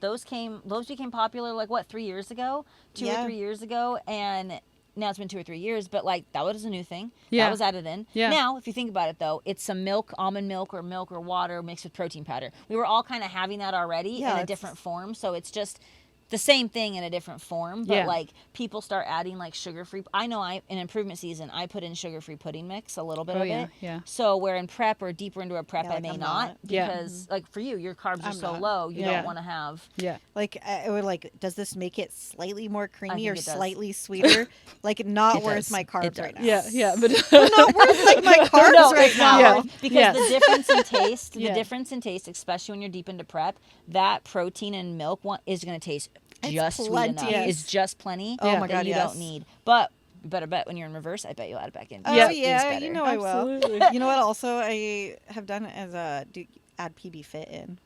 Those became popular like what, 3 years ago, 2 Yeah. or 3 years ago, and now it's been 2 or 3 years. But like that was a new thing. Yeah. That was added in. Yeah. Now, if you think about it though, it's some milk, almond milk or water mixed with protein powder. We were all kind of having that already Yeah, in a it's- different form, so it's just the same thing in a different form, but Yeah. like people start adding like sugar-free. I know in improvement season, I put in sugar-free pudding mix, a little bit Oh, of yeah, it. yeah. So where in prep or deeper into a prep, Yeah, I like may I'm not not. Yeah. because like for you, your carbs are I'm so not. low, you Yeah. don't want to have. Yeah. like it would like does this make it slightly more creamy think or it does. slightly sweeter? Like not It worth does. my It carbs does. right now. Yeah. But Not worth like my carbs No, right it's not now. worth- because Yeah. the difference in taste, Yeah. especially when you're deep into prep, that protein and milk one is going to taste It's just sweet plenty. enough. Yes. It's just plenty. Oh my that God, you yes. don't need. But you better bet when you're in reverse, I bet you'll add it back in. Oh Yeah. It's yeah, better. you know I will. Absolutely. You know what? Also, I have done as add PB Fit in,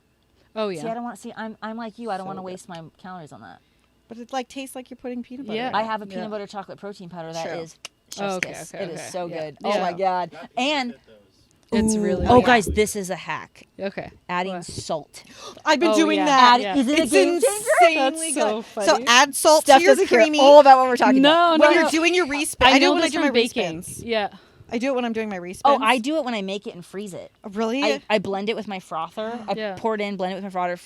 Oh See, I yeah. don't want to see. I'm like you. I don't So want to good. waste my calories on that. but it like tastes like you're putting peanut butter. Yeah. in I it. have a Yeah. peanut butter chocolate protein powder that True. is chef's Oh, okay, kiss. okay, It is okay. so Yeah. good. Yeah. Oh my god! And It's Ooh. really oh, good. guys, this is a hack. Okay. Adding What? salt. I've been Oh, doing yeah. that. Yeah. Is it a It's game changer? insanely That's so good. funny. So add salt Steph to your doesn't care creamy. all about what we're talking No, about. no, when no. you're doing your respin. I do it know when I this do from my baking. respins. Yeah. I do it when I'm doing my respins. Oh, I do it when I make it and freeze it. Really? I blend it with my frother. I Yeah. pour it in, blend it with my frother.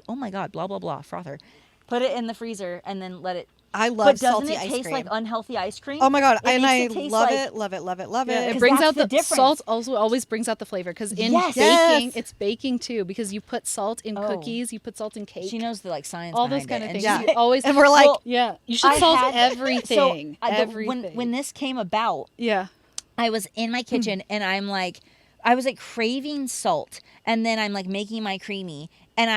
Oh my god, blah blah blah, frother. Put it in the freezer and then let it. I love But doesn't salty it ice taste cream. like unhealthy ice cream? Oh my god, It and I makes it taste love like- it, love it, love it, love Yeah, it. it 'Cause brings that's out the the difference. salt. Also, always brings out the flavor because in Yes. baking, Yes. it's baking too. Because you put salt in Oh. cookies, you put salt in cake, She knows the like science. all those behind kind of it, things. and Yeah. You always And we're like, Well, yeah, you should I salt had- everything. So everything. when this came about, yeah, I was in my kitchen and I was like craving salt, and then I'm like making my creamy, and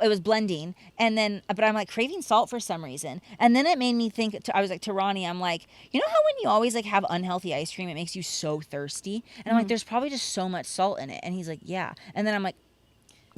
it was blending, and then but I'm like craving salt for some reason, and then it made me think. I was like to Ronnie, I'm like, you know how when you always like have unhealthy ice cream, it makes you so thirsty, and I'm like, there's probably just so much salt in it, and he's like, yeah, and then I'm like,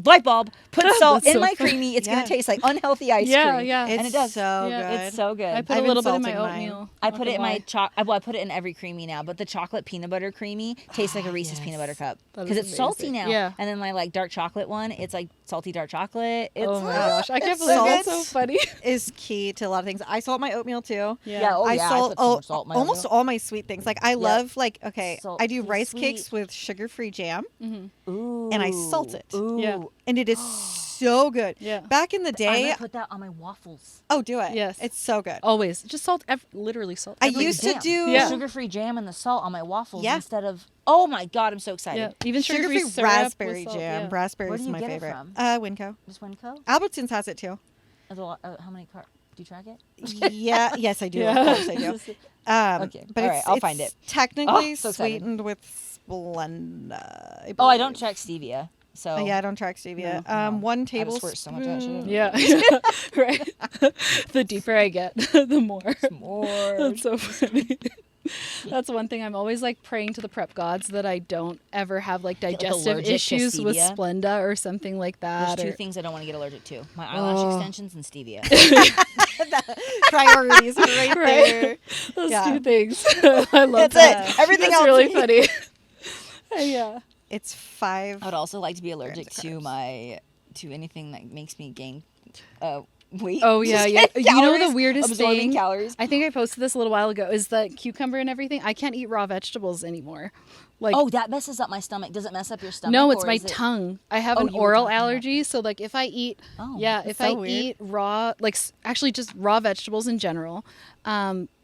light bulb, put salt That's in so my funny. creamy. It's Yeah. going to taste like unhealthy ice Yeah, cream. yeah. And it does. so Yeah. good. It's so good. I put I've a been little bit in my salting mine. oatmeal. I not put it in gonna my lie. well, I put it in every creamy now, but the chocolate peanut butter creamy tastes like a Reese's peanut butter cup That because is it's salty amazing. now. Yeah. And then my like dark chocolate one, it's like salty dark chocolate. It's Oh my gosh, I can't It's believe that's salt. so funny. Is key to a lot of things. I salt my oatmeal too. Yeah. Oh I yeah. salt I put so much salt in my almost oatmeal. all my sweet things. Like I love like okay, I do Salty rice sweet. cakes with sugar-free jam, Ooh. and I salt it. Ooh. Yeah. and it is so good. Yeah. Back in the I'm day, gonna put that on my waffles. oh, do it. Yes. It's so good. Always just salt. Literally salt. I everything. used to Jam. do Yeah. Sugar-free jam and the salt on my waffles Yeah. instead of. Oh my god, I'm so excited. Yeah. Even sugar-free syrup with raspberry salt, jam. yeah. Raspberry Where is do you my get it favorite. from? Winco. Just Winco? Albertsons has it too. How many do you track it? Yeah. Yes, I do. Yeah. Of course I do. Okay. But All it's, right, I'll it's find it. technically Oh, so excited. sweetened with Splenda. Oh, I don't believe. track stevia. So Oh, yeah, I don't track stevia. No. One I just squirt so much of that shit tablespoon. in. Yeah. Right. The deeper I get, the more. more. That's so funny. That's one thing I'm always like praying to the prep gods that I don't ever have like like, digestive allergic to issues with stevia? Splenda or something like There's that. two or- things I don't want to get allergic to: my eyelash Oh. extensions and stevia. Priorities right there. Those Yeah. two things. I love That's that. it. Everything That's else. really funny. Yeah. It's 5. I would also like to be allergic grams of to carbs. to anything that makes me gain weight. Oh yeah, Just yeah. kidding. You know the Calories, weirdest absorbing thing? calories. I think I posted this a little while ago. Is the cucumber and everything? I can't eat raw vegetables anymore. Like Oh, that messes up my stomach. Does it mess up your stomach? no, it's or my is it- tongue. I have Oh, an you were oral talking about allergy, so like if I eat, Oh, yeah, that's if so I weird. eat raw, like actually just raw vegetables in general,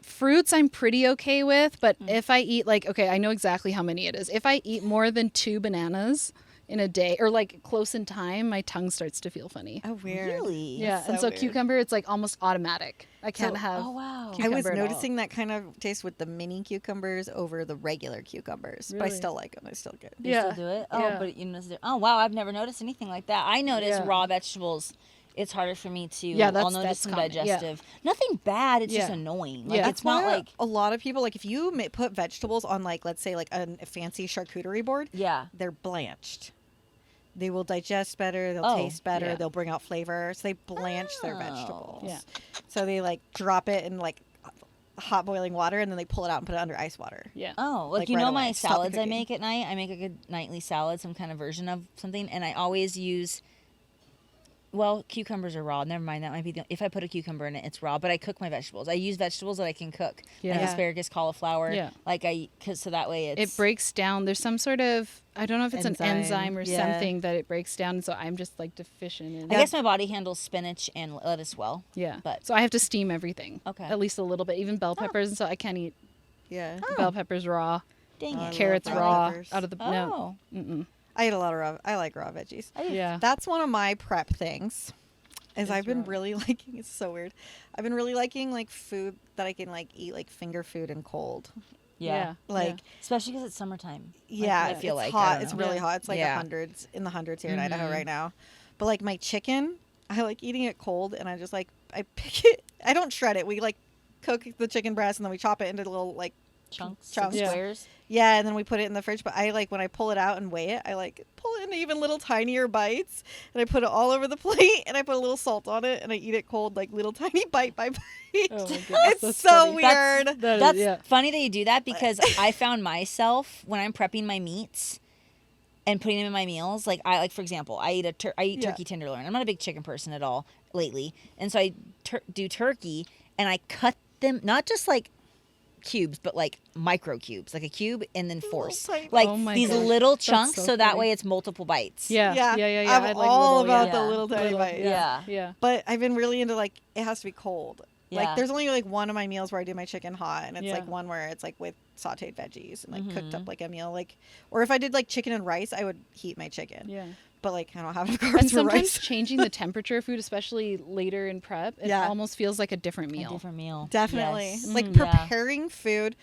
fruits I'm pretty okay with. But if I eat like, okay, I know exactly how many it is. If I eat more than 2 bananas in a day or like close in time, my tongue starts to feel funny. Oh, weird. Really? Yeah, and so so weird. cucumber, it's like almost automatic. I can't have. Oh wow. I was cucumber at all. noticing that kind of taste with the mini cucumbers over the regular cucumbers, but I Really? still like them. They're still good. You Yeah. still do it? Oh, Yeah. but you know, oh wow, I've never noticed anything like that. I notice Yeah. raw vegetables. It's harder for me to. Yeah, I'll that's- notice that's some common, yeah. digestive. Nothing bad. It's just Yeah. annoying. Like Yeah. it's not why like. a lot of people like if you put vegetables on like let's say like a fancy charcuterie board, Yeah. they're blanched. They will digest better. They'll Oh, taste better. yeah. They'll bring out flavor. So they blanch their Oh. vegetables. Yeah. So they like drop it in like hot boiling water and then they pull it out and put it under ice water. Yeah. Oh, like, Like, you right know away. my Stop the salads I cooking. make at night? I make like a nightly salad, some kind of version of something, and I always use. Well, cucumbers are raw. Never mind. That might be if I put a cucumber in it, it's raw. But I cook my vegetables. I use vegetables that I can cook, like Yeah. asparagus, cauliflower. Yeah. Like cause so that way it's. It breaks down. There's some sort of, I don't know if it's an Enzyme. enzyme or Yeah. something that it breaks down. So I'm just like deficient in. I guess my body handles spinach and lettuce well. Yeah. but- So I have to steam everything. Okay. At least a little bit. Even bell peppers and so I can't eat Yeah. bell peppers raw. Dang I it. Carrots love raw peppers. out of the Oh. no. Mm-mm. I eat a lot of raw. I like raw veggies. Yeah. That's one of my prep things. Is I've been raw. really liking. It's so weird. I've been really liking like food that I can like eat like finger food and cold. Yeah. Like Especially because it's summertime. yeah, I feel it's like, I hot. don't It's know. really Yeah. hot. It's like Yeah. in the hundreds here in Idaho Mhm. right now. But like my chicken, I like eating it cold, and I just like I pick it. I don't shred it. We like cook the chicken breast and then we chop it into little like Chunks, Chunks. like Yeah. squares. yeah, and then we put it in the fridge. But I like when I pull it out and weigh it, I like pull it into even little tinier bites, and I put it all over the plate, and I put a little salt on it, and I eat it cold, like little tiny bite by bite. Oh my goodness, It's that's so funny. weird. That is- That's yeah. funny that you do that because I found myself when I'm prepping my meats and putting them in my meals. Like I like, for example, I eat Yeah. turkey tenderloin. I'm not a big chicken person at all lately, and so I do turkey and I cut them not just like cubes, but like micro cubes, like a cube and then force, tiny- like Oh my these gosh, little that's chunks, so so that funny. way it's multiple bites. Yeah. Yeah, Yeah. Yeah. I'm I'd like all little, about yeah. the little tiny Little- bites. Yeah. Yeah. But I've been really into like it has to be cold. Yeah. Like there's only like one of my meals where I do my chicken hot, and it's Yeah. like one where it's like with sautéed veggies and like cooked Mhm. up like a meal. Like, or if I did like chicken and rice, I would heat my chicken. Yeah. But like I don't have enough And carbs for sometimes rice. changing the temperature of food, especially later in prep, it Yeah. almost feels like a different A meal. different meal. Definitely. Yes. Like Mhm. Yeah. preparing food.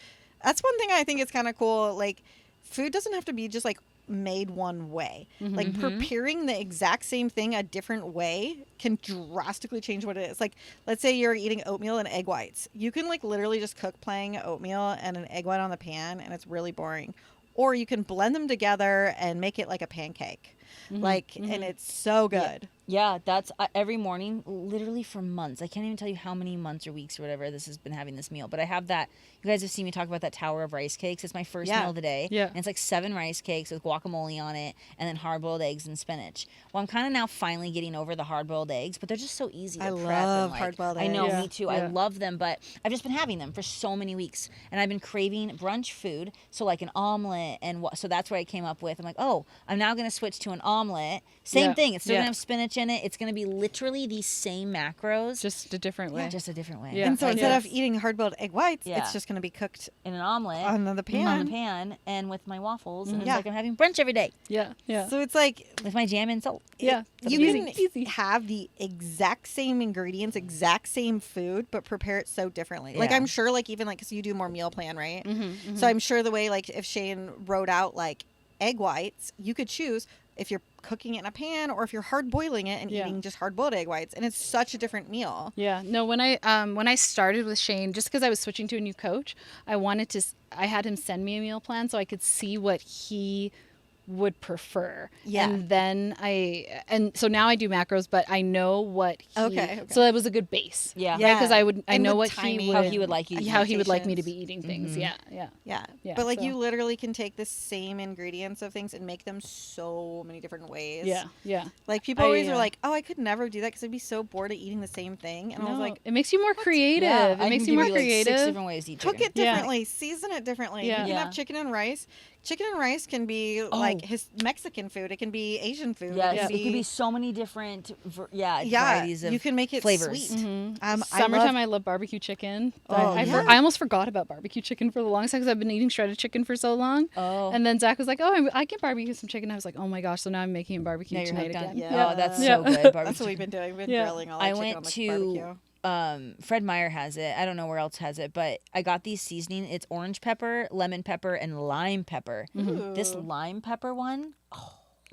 That's one thing I think is kind of cool. Like food doesn't have to be just like made one way. Like Mhm. preparing the exact same thing a different way can drastically change what it is. Like let's say you're eating oatmeal and egg whites. You can like literally just cook plain oatmeal and an egg white on the pan and it's really boring. Or you can blend them together and make it like a pancake. and it's so good. Yeah, that's every morning, literally for months. I can't even tell you how many months or weeks or whatever this has been having this meal. But I have that. You guys have seen me talk about that tower of rice cakes. It's my first meal of the day. Yeah. And it's like 7 rice cakes with guacamole on it and then hard-boiled eggs and spinach. Well, I'm kind of now finally getting over the hard-boiled eggs, but they're just so easy to I prep. love and like, hard-boiled I know, eggs. me too. Yeah. I love them, but I've just been having them for so many weeks. And I've been craving brunch food. So like an omelet. And so that's what I came up with. I'm like, oh, I'm now going to switch to an omelet. Same Yeah. thing. It's still Yeah. going to have spinach in it. It's going to be literally these same macros, Just a different way. just a different way. Yeah. And so I instead guess. of eating hard-boiled egg whites, Yeah. it's just going to be cooked In an omelet on the on pan. the pan and with my waffles, and it's Yeah. like I'm having brunch every day Yeah. Yeah. So it's like with my jam and salt. Yeah. you Easy. can have the exact same ingredients, exact same food, but prepare it so differently. Like Yeah. I'm sure, like even like because you do more meal plan, right? Mm-hmm. So I'm sure the way like if Shane wrote out like egg whites, you could choose if you're cooking it in a pan or if you're hard boiling it and Yeah. eating just hard boiled egg whites, and it's such a different meal. Yeah, no. When I started with Shane, just because I was switching to a new coach, I had him send me a meal plan so I could see what he would prefer. Yeah. And then so now I do macros, but I know what he. Okay. So that was a good base. Yeah. Yeah. Because I And know the what timing. he would. How he would like you to How eat. he would like me to Expectations. be eating things. Yeah. Yeah. Yeah. Yeah, But like so- you literally can take the same ingredients of things and make them so many different ways. Yeah. Yeah. Like people always are yeah. like, "Oh, I could never do that because I'd be so bored of eating the same thing." And I was No, like, it makes you more creative. Yeah, I It makes can you more give like 6 creative. different ways to eat cook chicken. it Yeah. differently, season it differently. Yeah. You can Yeah. have chicken and rice. Chicken and rice can be like his Mexican food. It can be Asian food. Yes, It it could be so many different yeah. varieties of You can make it flavors. sweet. Mm-hmm. Summertime, I love barbecue chicken. Oh, yeah. I almost forgot about barbecue chicken for the longest time because I've been eating shredded chicken for so long. Oh. And then Zach was like, "Oh, I can barbecue some chicken." I was like, "Oh my gosh!" So now I'm making barbecue Now you're tonight hooked on again. it. Yeah. Oh, that's Yeah. so good. That's Barbecue. what we've been doing. We've been Yeah. grilling all I our chicken went on the to barbecue. Fred Meyer has it. I don't know where else has it, but I got these seasoning. It's orange pepper, lemon pepper, and lime pepper. This Ooh. lime pepper one,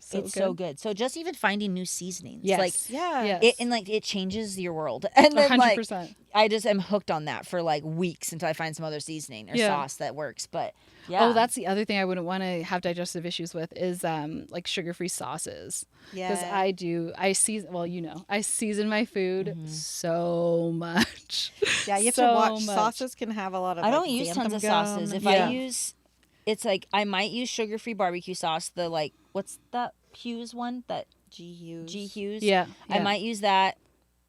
So it's so good. So just even finding new seasonings, Yes. like Yeah. Yes. it, and like it changes your world. And then 100%. like I just am hooked on that for like weeks until I find some other seasoning or Yeah. sauce that works. But yeah, Oh, that's the other thing I wouldn't want to have digestive issues with is like sugar-free sauces. Because Yeah. I season my food so much. Yeah, you have So to watch. much. Sauces can have a lot of. I don't like, use tons of xanthan gum sauces. and If Yeah. I use, it's like I might use sugar-free barbecue sauce. The like, what's that Hughes one? That G-Hughes. G Hughes. Yeah. I might use that,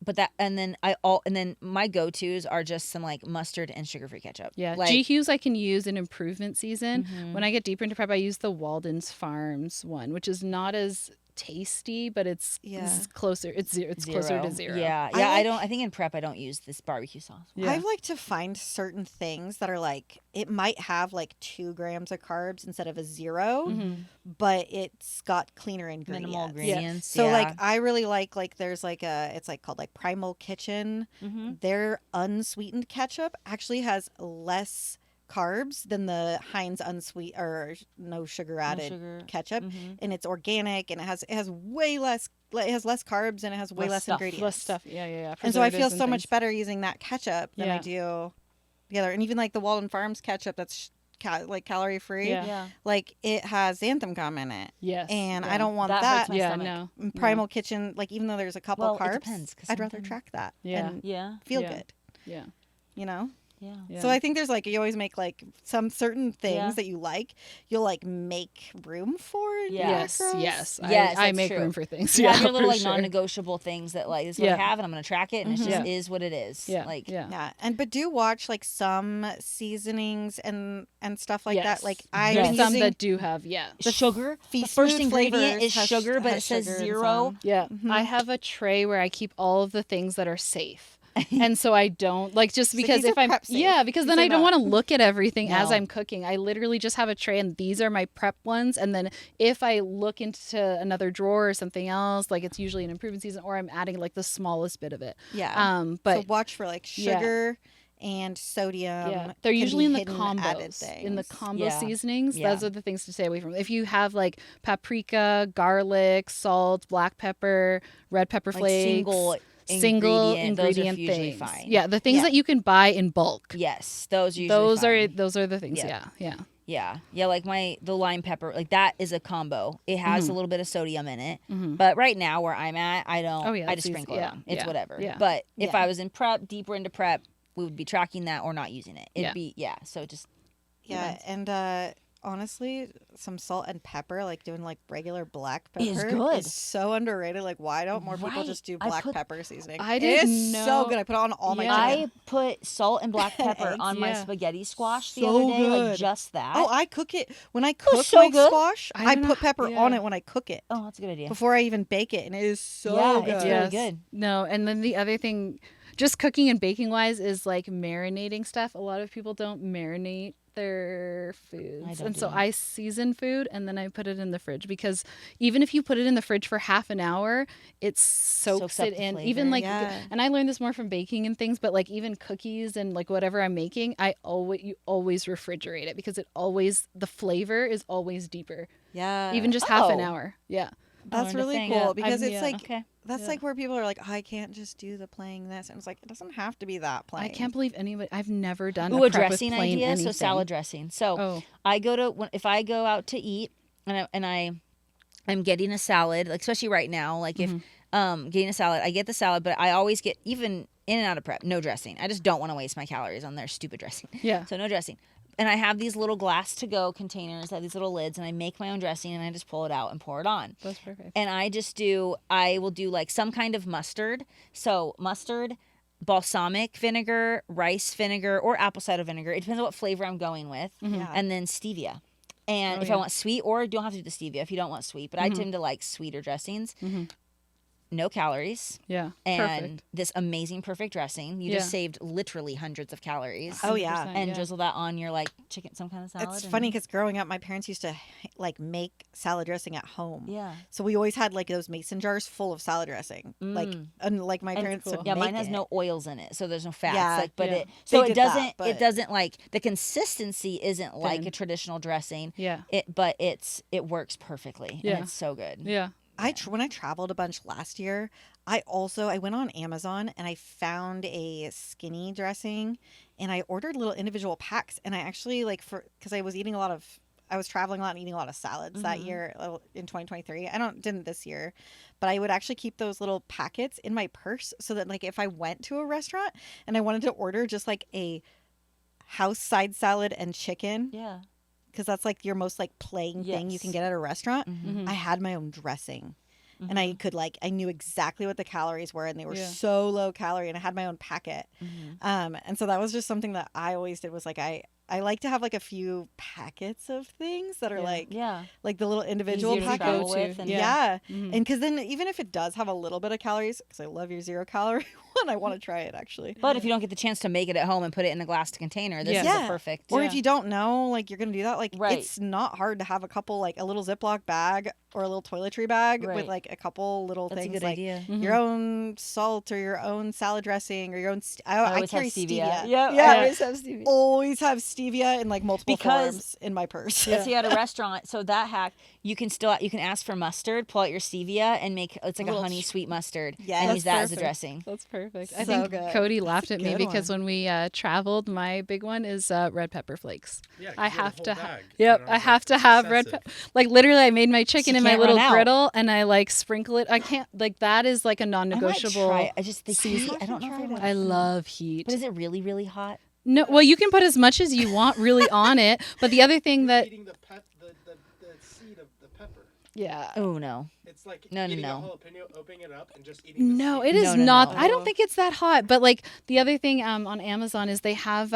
but and then my go-tos are just some like mustard and sugar-free ketchup. Yeah, like, G Hughes I can use in improvement season. When I get deeper into prep, I use the Walden's Farms one, which is not as tasty, but it's closer. It's closer to zero. Yeah, I yeah. like- I think in prep I don't use this barbecue sauce. Yeah. I like to find certain things that are like it might have like 2 grams of carbs instead of a 0, but it's got cleaner ingredients. Minimal ingredients. So yeah. like I really like there's like it's like called like Primal Kitchen. Their unsweetened ketchup actually has less carbs than the Heinz unsweet or no sugar added sugar. ketchup, and it's organic and it has way less. It has less carbs and it has way Less less stuff. ingredients. Less stuff. Yeah. And so I feel Preservatives so and much things. better using that ketchup than I Yeah. do the other. And even like the Walden Farms ketchup that's like calorie free, Yeah. yeah. like it has xanthan gum in it. Yes. And yeah. I don't want That that. hurts my Yeah. stomach. No. And Primal Kitchen, like even though there's a couple Well, it carbs, depends, 'cause I'd rather sometimes- track that Yeah. and Yeah. feel Yeah. good, Yeah. you know? Yeah. Yeah. So I think there's like, you always make like some certain things Yeah. that you like, you'll like make room for in your Yes. macros. Yes. Yes, I that's make true. room for things. You have Yeah. your little for like sure. non-negotiable things that like this is what Yeah. I have and I'm gonna track it and it just Yeah. is what it is. Yeah. Like Yeah. Yeah, but do watch like some seasonings and stuff like Yes. that. Like I've There's been some using that do have. Yeah. the sugar. The Feast first Food ingredient Flavors is has- sugar, but it has says sugar in 0. some. Yeah. I have a tray where I keep all of the things that are safe. And so I don't like just So because these if are I'm prep safe. because These then are I don't not- want to look at everything as No. I'm cooking. I literally just have a tray and these are my prep ones, and then if I look into another drawer or something else, like it's usually an improvement season or I'm adding like the smallest bit of it. Yeah. But so watch for like Yeah. sugar and sodium. yeah, they're can usually be in the hidden added combos. In the things. combo Yeah. seasonings, Yeah. those are the things to stay away from. If you have like paprika, garlic, salt, black pepper, red pepper Like flakes, single ingredient those are usually things. fine. Yeah, the things Yeah. that you can buy in bulk. Yes, those are usually fine. Those are the things. Yeah. Yeah. Yeah. Like the lime pepper, like that is a combo. It has Mm-hmm. a little bit of sodium in it. But right now where I'm at, I don't, Oh, yeah, I it's just easy. sprinkle it Yeah, on. It's yeah, whatever. yeah. But if Yeah. I was in prep, deeper into prep, we would be tracking that or not using it. It'd be, so just, Yeah, and honestly, some salt and pepper, like doing like regular black pepper, Is good. so underrated. Like, why don't more people Right. just do I black put- pepper seasoning? I It didn't is know. so good. I put it on all my Yeah. chicken. I put salt and black pepper eggs, on my yeah. spaghetti squash the So other day. Like good. just that. Oh, I cook it when I cook so my good. squash. I I don't know. put pepper on Yeah. it when I cook it Oh, that's a good idea. before I even bake it, and it is so Yeah, good. it's really good. No, and then the other thing, just cooking and baking wise, is like marinating stuff. A lot of people don't marinate their foods, don't and do so that. I season food and then I put it in the fridge, because even if you put it in the fridge for half an hour, it soaks up it the in. flavor. Even like, Yeah. and I learned this more from baking and things, but like even cookies and like whatever I'm making, you always refrigerate it, because the flavor is always deeper, Yeah, even just half an Oh. hour. Yeah. that's learned a really thing. cool Yeah, because it's yeah. like Okay. that's Yeah. like where people are like, I can't just do the plain this, and it's like it doesn't have to be that plain. I can't believe anybody. I've never done Ooh, a a prep with dressing plain idea. anything. So salad dressing. So Oh. if I go out to eat I'm getting a salad, like especially right now, like if getting a salad, I get the salad, but I always get, even in and out of prep, no dressing. I just don't want to waste my calories on their stupid dressing. Yeah. So no dressing. And I have these little glass to go containers that have these little lids, and I make my own dressing and I just pull it out and pour it on. That's perfect. And I will do like some kind of mustard. So mustard, balsamic vinegar, rice vinegar, or apple cider vinegar. It depends on what flavor I'm going with. Yeah. And then stevia. And Oh, if yeah. I want sweet, or you don't have to do the stevia if you don't want sweet, but I tend to like sweeter dressings. No calories. Yeah. And Perfect. this amazing perfect dressing. You Yeah. just saved literally hundreds of calories. Oh, yeah. 100%, And yeah. drizzle that on your like chicken, some kind of salad. It's and- funny because growing up, my parents used to like make salad dressing at home. Yeah. So we always had like those mason jars full of salad dressing. Like, and like my And- parents cool. would Yeah, make mine has it. no oils in it, so there's no fats. Yeah. Like, but Yeah. it so They it did that, doesn't but- it doesn't like the consistency isn't like Thin. a traditional dressing. Yeah. But it works perfectly. Yeah. And it's so good. Yeah. When I traveled a bunch last year, I went on Amazon and I found a skinny dressing, and I ordered little individual packs. And I actually because I was traveling a lot and eating a lot of salads that year in 2023. Didn't this year, but I would actually keep those little packets in my purse so that like if I went to a restaurant and I wanted to order just like a house side salad and chicken, Yeah. because that's like your most like plain thing you Yes. can get at a restaurant. Mm-hmm. I had my own dressing. And I could I knew exactly what the calories were, and they were Yeah. so low calorie, and I had my own packet. And so that was just something that I always did was like I like to have like a few packets of things that are Yeah. like the little individual Easier to packets. travel go-to. with and Yeah. Mhm. And because then even if it does have a little bit of calories, because I love your 0-calorie one, I want to try it actually. But if you don't get the chance to make it at home and put it in a glass container, this is Yeah. a perfect. Or Yeah. if you don't know, like you're gonna do that, like Right. it's not hard to have a couple like a little Ziploc bag or a little toiletry bag Right. with like a couple little That's a things good like idea. your own salt or your own salad dressing or your own. I always have carry stevia. stevia. Yeah, yeah. I always have stevia. Always have stevia in like multiple Because- forms in my purse. Let's see, at a restaurant, so that hack, you can ask for mustard, pull out your stevia, and make it's like a Little honey sweet mustard, Yes. and That's use that as a perfect. dressing. That's perfect. I So think good. Cody laughed at me Good because one. when we traveled, my big one is red pepper flakes. Yeah, 'cause I you had a have whole to. bag. Yep, You know, I it's, have like, to have red excessive. pepper. Like literally, I made my chicken You in my can't little run out. griddle, and I like sprinkle it. I can't like that is like a I might non-negotiable. try it. I just the season. heat. I don't know if I Tried want. it. I love heat. But is it really really hot? No, well, you can put as much as you want really on it. But the other thing You're that, eating the seed of the pepper. yeah, Oh no. It's like No, eating no. a jalapeno, opening it up, and just eating the no, seed. it is No, no, not. no. I don't think it's that hot. But like the other thing on Amazon is they have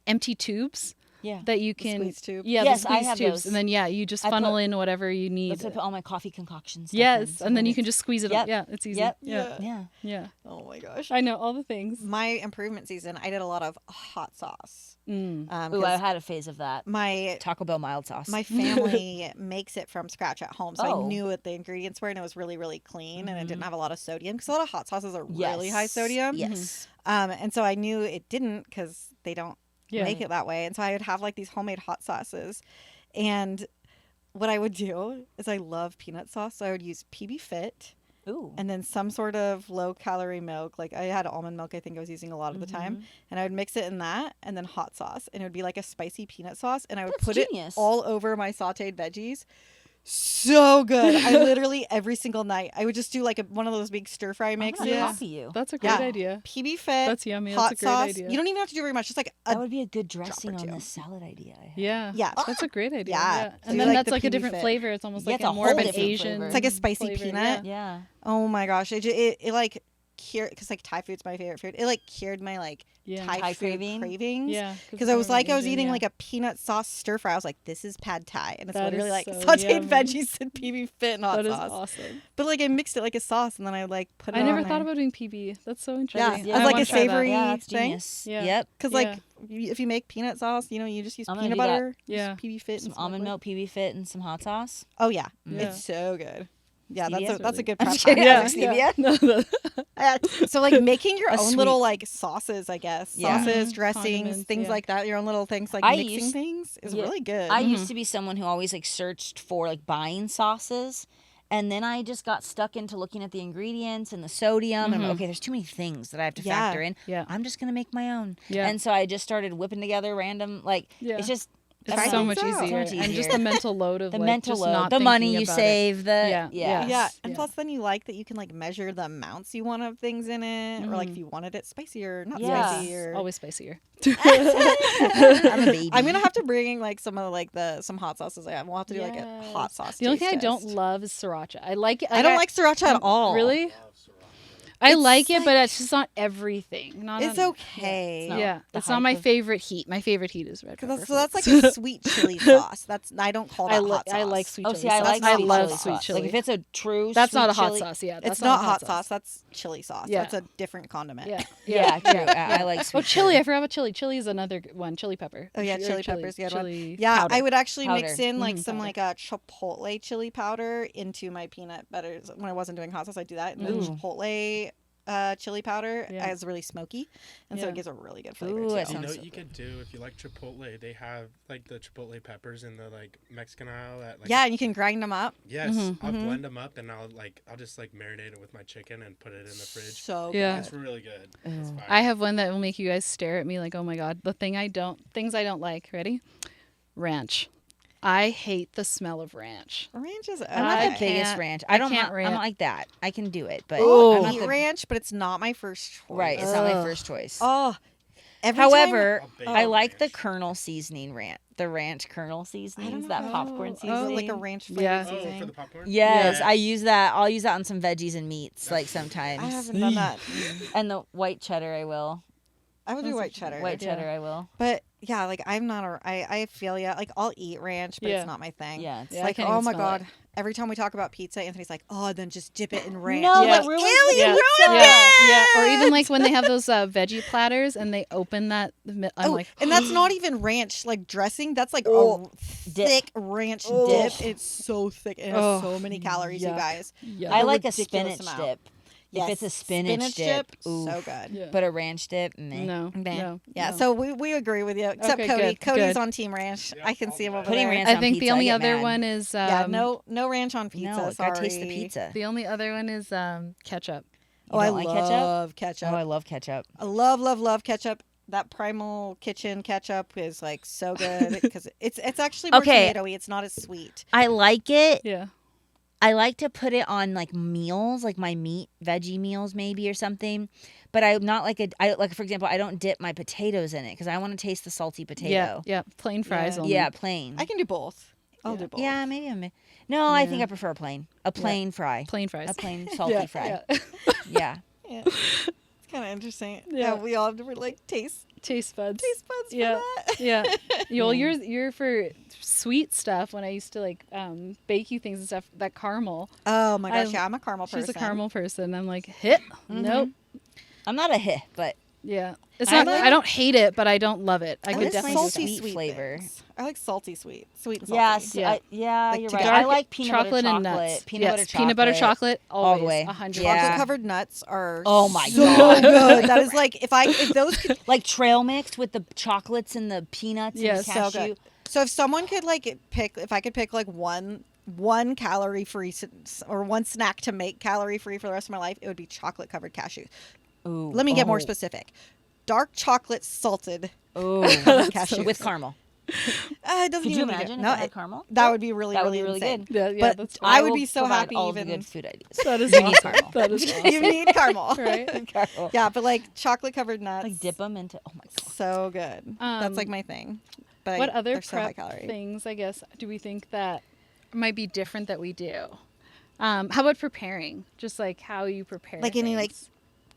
empty tubes Yeah. that you can squeeze tube. Yeah, Yes, the I squeeze have tubes, those. and then you just I funnel put- in whatever you need. That's what I put all my coffee concoctions. Yes, and then you can just squeeze it. Yep. Yeah, it's easy. Yep. Yeah, Yeah. yeah. Oh my gosh. I know all the things. My improvement season, I did a lot of hot sauce. Ooh, 'Cause I had a phase of that. my Taco Bell mild sauce. my family makes it from scratch at home, so I Oh. knew what the ingredients were, and it was really, really clean, and it didn't have a lot of sodium because a lot of hot sauces are really high Yes. sodium. Yes. And so I knew it didn't because they don't Yeah. make it that way, and so I would have like these homemade hot sauces, and what I would do is I love peanut sauce, so I would use PB Fit Ooh. and then some sort of low calorie milk. Like I had almond milk, I think I was using a lot of the time. And I would mix it in that and then hot sauce. And it would be like a spicy peanut sauce. And I would That's put genius. it all over my sauteed veggies. So good. I literally every single night I would just do like one of those big stir fry I'm mixes. gonna Yeah. copy you. That's a great Yeah. idea. PB Fit. That's yummy. Hot That's a great sauce. idea. You don't even have to do very much. Just like That would be a good dressing or on two. this salad idea. I have. Yeah. Yeah. That's a great idea. Yeah. Yeah. So And you then like that's the like a PB different Fit. flavor. It's almost Yeah, like it's a a more of whole an different Asian. flavor. It's like a spicy flavor, peanut. Yeah. Yeah. oh my gosh, it like cured because like Thai food's my favorite food. It like cured my like Yeah. Thai food craving? cravings. Yeah. Because I was like, I was Asian, eating yeah. like a peanut sauce stir fry. I was like, this is pad Thai. And it's That literally is like so sauteed yummy. veggies and PB Fit and hot That is sauce. awesome. But like I mixed it like a sauce and then I like put it I on never there. thought about doing PB. That's so Yeah, interesting. as I like wanna a try that. savory Yeah, that's thing. genius. Yeah. Yep. Because Yeah. like if you make peanut sauce, you know, you just use I'm gonna peanut do that. butter, Yeah. just PB Fit, Some and almond liquid. milk, PB Fit, and some hot sauce. Oh yeah. Yeah. It's so good. Yeah, Stevia? that's a good I'm prep. just kidding. hack. Yeah. Yeah. So like making your A own sweet- little like sauces, I guess. Yeah. Sauces, Mhm. dressings, Condiments, things yeah. like that. Your own little things like I mixing used- things is Yeah. really good. I used to be someone who always like searched for like buying sauces. And then I just got stuck into looking at the ingredients and the sodium. And I'm like, okay, there's too many things that I have to Yeah. factor in. Yeah. I'm just going to make my own. Yeah. And so I just started whipping together random, like, Yeah. it's just, It's Try so things much out. easier. So much And just easier. the mental load of the like, mental just load, not the money thinking you about save, the, Yeah. yeah. Yeah, and Yeah. plus then you like that you can like measure the amounts you want of things in it, or like if you wanted it spicier, not Yeah. spicy, or Always spicier. I'm a baby. I'm gonna have to bring like some of like some hot sauces I have. We'll have to do like a Yes. hot sauce. The only thing I taste don't test. love is sriracha. I like it. I don't like sriracha at all. Really? Love sriracha. I It's like it, but like- it's just not everything. Not It's on- okay. not- Yeah, the it's not my hype of- favorite heat. My favorite heat is red pepper. So that's like flakes. a sweet chili sauce. That's I don't call that I, hot sauce. I like sweet Oh, chili see, I sauce. like I sweet love chili sweet sauce. chili. Like if it's a true That's sweet not a hot chili- sauce. Yeah, It's that's not hot sauce. That's chili sauce. Yeah. That's a different condiment. Yeah, Yeah, true. I like Oh, sweet chili! I forgot about chili. Chili is another one. Chili pepper. Oh yeah, Or chili pepper's a good one. chili Yeah, powder. I would actually mix Powder. in like Mhm. some Powder. like a chipotle chili powder into my peanut butter. When I wasn't doing hot sauce, I do that. And the Ooh. chipotle chili powder Yeah. is really smoky, and so Yeah. it gives a really good flavor Ooh, too. that You know sounds what so you good. could do if you like Chipotle? They have like the Chipotle peppers in the like Mexican aisle at like Yeah, and you can grind them up. Yes, Mhm. I'll Mhm. blend them up and I'll just like marinate it with my chicken and put it in the fridge. So Yeah. It's really good. It's Ooh. fire. I have one that will make you guys stare at me like, oh my god, things I don't like. Ready? Ranch. I hate the smell of ranch. ranch is. I'm not I the biggest can't- ranch. I I don't. can't I'm not ranch. like that. I can do it, but Oh. I'm I not eat the, ranch, but it's not my first choice. right. It's not my Ugh. first choice. Oh, every However, I'll bake I it like the ranch. kernel seasoning ranch. The ranch kernel seasonings, know that how- popcorn time, seasoning. like a ranch flavor Yeah. Oh, for seasoning. the popcorn? Yes, Yeah. I use that. I'll use that on some veggies and meats, like sometimes. I haven't done that. And the white cheddar, I will. I would do white cheddar. White Yeah. cheddar, I will. But yeah, like I'm not a. I feel ya. Like I'll eat ranch, but Yeah. it's not my thing. Yeah, it's Yeah, I Like can't oh even my smell god. it. Every time we talk about pizza, Anthony's like, oh, then just dip it in ranch. No, I'm that like, ruins ew, the you yeah. ruined Yeah, it. yeah. Or even like when they have those veggie platters and they open that. I'm Oh, like, and that's not even ranch like dressing. That's like Oh, a dip. thick ranch Oh. dip. It's so thick and it has Oh, so many calories, you yuck. guys. yeah. I A like a ridiculous spinach amount. dip. If it's a Yes, spinach dip, ooh. so good. Yeah. But a ranch dip, meh. no, Man. no, Yeah, no. so we agree with you, except Okay, Cody. good, Cody's good. on Team Ranch. Yeah, I can all see him the over way. Putting there. ranch I on think pizza, the I only get other mad. one is Yeah, no ranch on pizza. No, sorry. gotta taste the pizza. The only other one is ketchup. Oh, I don't like ketchup? love ketchup. Oh, I love ketchup. I love ketchup. That Primal Kitchen ketchup is like so good because it's actually more Okay. tomatoey. It's not as sweet. I like it. Yeah. I like to put it on like meals, like my meat, veggie meals maybe or something. But I'm not like like for example, I don't dip my potatoes in it because I want to taste the salty potato. Yeah. Yeah. Plain fries Yeah. only. Yeah, plain. I can do both. I'll Yeah. do both. Yeah, maybe No, I think Yeah. I prefer a plain. A plain fry. Plain fries. A plain salty yeah, fry. Yeah. Yeah. Yeah. It's kind of interesting. Yeah. Yeah, we all have different like taste Taste buds. buds Yeah. for that. Yeah. Well, Yeah. you're for sweet stuff. When I used to like bake you things and stuff, that caramel. Oh my gosh, I- yeah, I'm a caramel person. She's a caramel person. I'm like, hit. Nope. I'm not a heh, but Yeah. It's I not. like- I don't hate it, but I don't love it. I I could like just definitely. salty do salty sweet flavor. things. I like salty sweet and salty. yes, Yeah. yeah, Like you're together. right. I Dark like peanut chocolate butter and chocolate. nuts. Peanut yes, butter chocolate. peanut butter chocolate. All Always. the way. 100%. Yeah. Chocolate covered nuts are Oh my so God. good. That is like if those could, Like trail mix with the chocolates and the peanuts Yes, and so cashew. good. So if someone could like pick, if I could pick like one one calorie free or one snack to make calorie free for the rest of my life, it would be chocolate covered cashews. Ooh. Let me get more specific. Dark chocolate salted Oh, cashews with caramel. It doesn't Could you even make it. imagine No, if it had caramel? that would be really, That would really, be really insane. good. Yeah, But that's I would will be so provide happy all even the good food ideas. that is You need awesome. caramel. That is you need caramel. right. Caramel. Yeah, but like chocolate covered nuts. Like dip them into. Oh my god. So good. That's like Um, my thing. But What other they're so high prep calorie. things, I guess, do we think that might be different that we do? How about preparing? Just like how you prepare. Like any like things.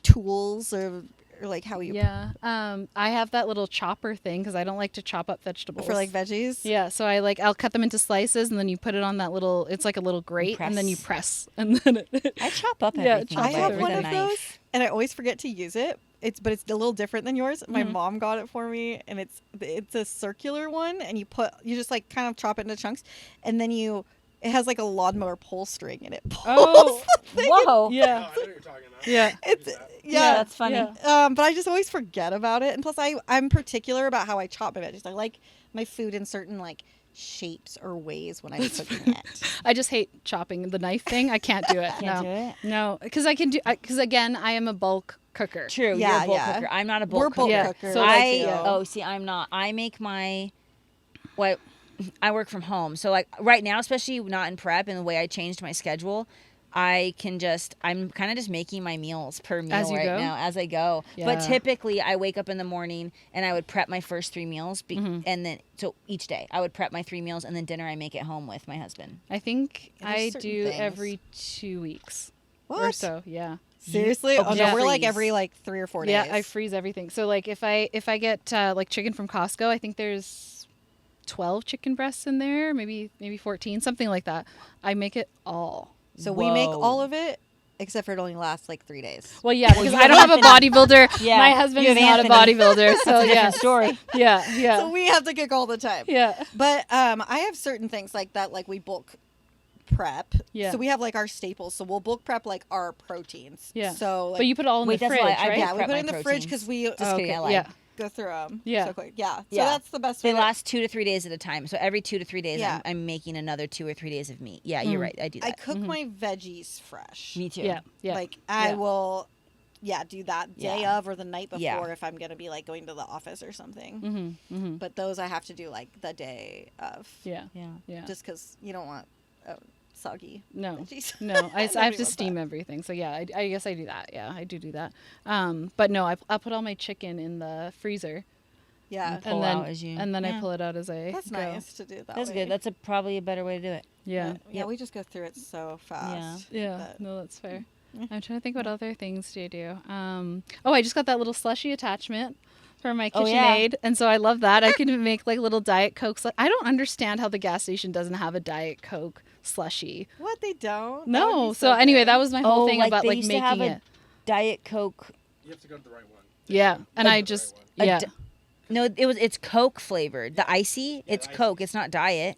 tools or like how you Yeah. I have that little chopper thing because I don't like to chop up vegetables. for like veggies. Yeah, so I'll cut them into slices and then you put it on that little. It's like a little grate and then you press and then it. I chop up Yeah, everything. chop I up have with one a of knife. those, and I always forget to use it. But it's a little different than yours. My Mm-hmm. mom got it for me, and it's a circular one, and you just like kind of chop it into chunks, and then it has like a lawnmower pull string, and it pulls. Oh, Whoa. Oh, I yeah, know what you're talking about. yeah. It's Use that. yeah. That's funny. Yeah. But I just always forget about it, and plus I'm particular about how I chop my veggies. I like my food in certain like shapes or ways when I'm cooking it. I just hate chopping the knife thing. I can't do it. Can't no, do it? no, because I can do. Because again, I am a bulk cooker. True. Yeah, you're a bulk yeah. cooker. I'm not a bulk We're cooker. bulk Yeah, cookers. so, like, I'm not. I make my what I work from home. So like right now, especially not in prep and the way I changed my schedule, I'm kind of just making my meals per meal As you right go? now as I go. Yeah. But typically I wake up in the morning and I would prep my first 3 meals Mm-hmm. and then so each day I would prep my 3 meals and then dinner I make at home with my husband. I think Yeah, there's I certain do things. every 2 weeks or What? so. Yeah. Seriously? Oh, Oh yeah. no, we're like Freeze. every like 3 or 4 days. Yeah, I freeze everything. So like if I get like chicken from Costco, I think there's 12 chicken breasts in there, maybe 14, something like that. I make it all. So we make Whoa. all of it, except for it only lasts like 3 days. Well, yeah, because you I don't have a bodybuilder. Yeah, My husband you is have not a Anthony. bodybuilder, so yeah, Different story. yeah, yeah, So we have to cook all the time. yeah. But I have certain things like that, like we bulk prep. Yeah. So we have like our staples. So we'll bulk prep like our proteins. Yeah. So like, But you put it all in Wait, the that's fridge, why I right? yeah, we prep put my it in the fridge proteins. because we Just kidding, I lied. yeah. go through them. Yeah. So quick. Yeah. So Yeah. that's the best They way. last 2 to 3 days at a time. So every 2 to 3 days, Yeah. I'm making another 2 or 3 days of meat. Yeah, you're right. I do that. I cook my veggies fresh. Me too. Yeah, yeah. Like I Yeah. will, do that day Yeah. of or the night before Yeah. if I'm gonna be like going to the office or something. Mm-hmm, mm-hmm. But those I have to do like the day of, Yeah, Yeah. yeah. just because you don't want soggy No, veggies. no. I have Nobody to wants steam that. everything. So yeah, I guess I do that. Yeah, I do that. But no, I put all my chicken in the freezer, Yeah, Pull and then out as you- I yeah. pull it out as I that's go. nice to do that. That's way. good. That's probably a better way to do it. Yeah, But, yeah, we just go through it so fast. yeah. that- No, that's fair. I'm trying to think what other things do you do. Oh, I just got that little slushy attachment for my Oh, yeah. KitchenAid, and so I love that. I can make like little Diet Cokes. I don't understand how the gas station doesn't have a Diet Coke slushy. What, they don't? That No. would be So anyway, good. that was my whole thing about they like used making to have it. a Diet Coke. You have to go to the right one. Yeah, and Go I to the just right one. yeah. No, it's Coke flavored. The icy, Yeah, it's the Coke. icy. It's not Diet.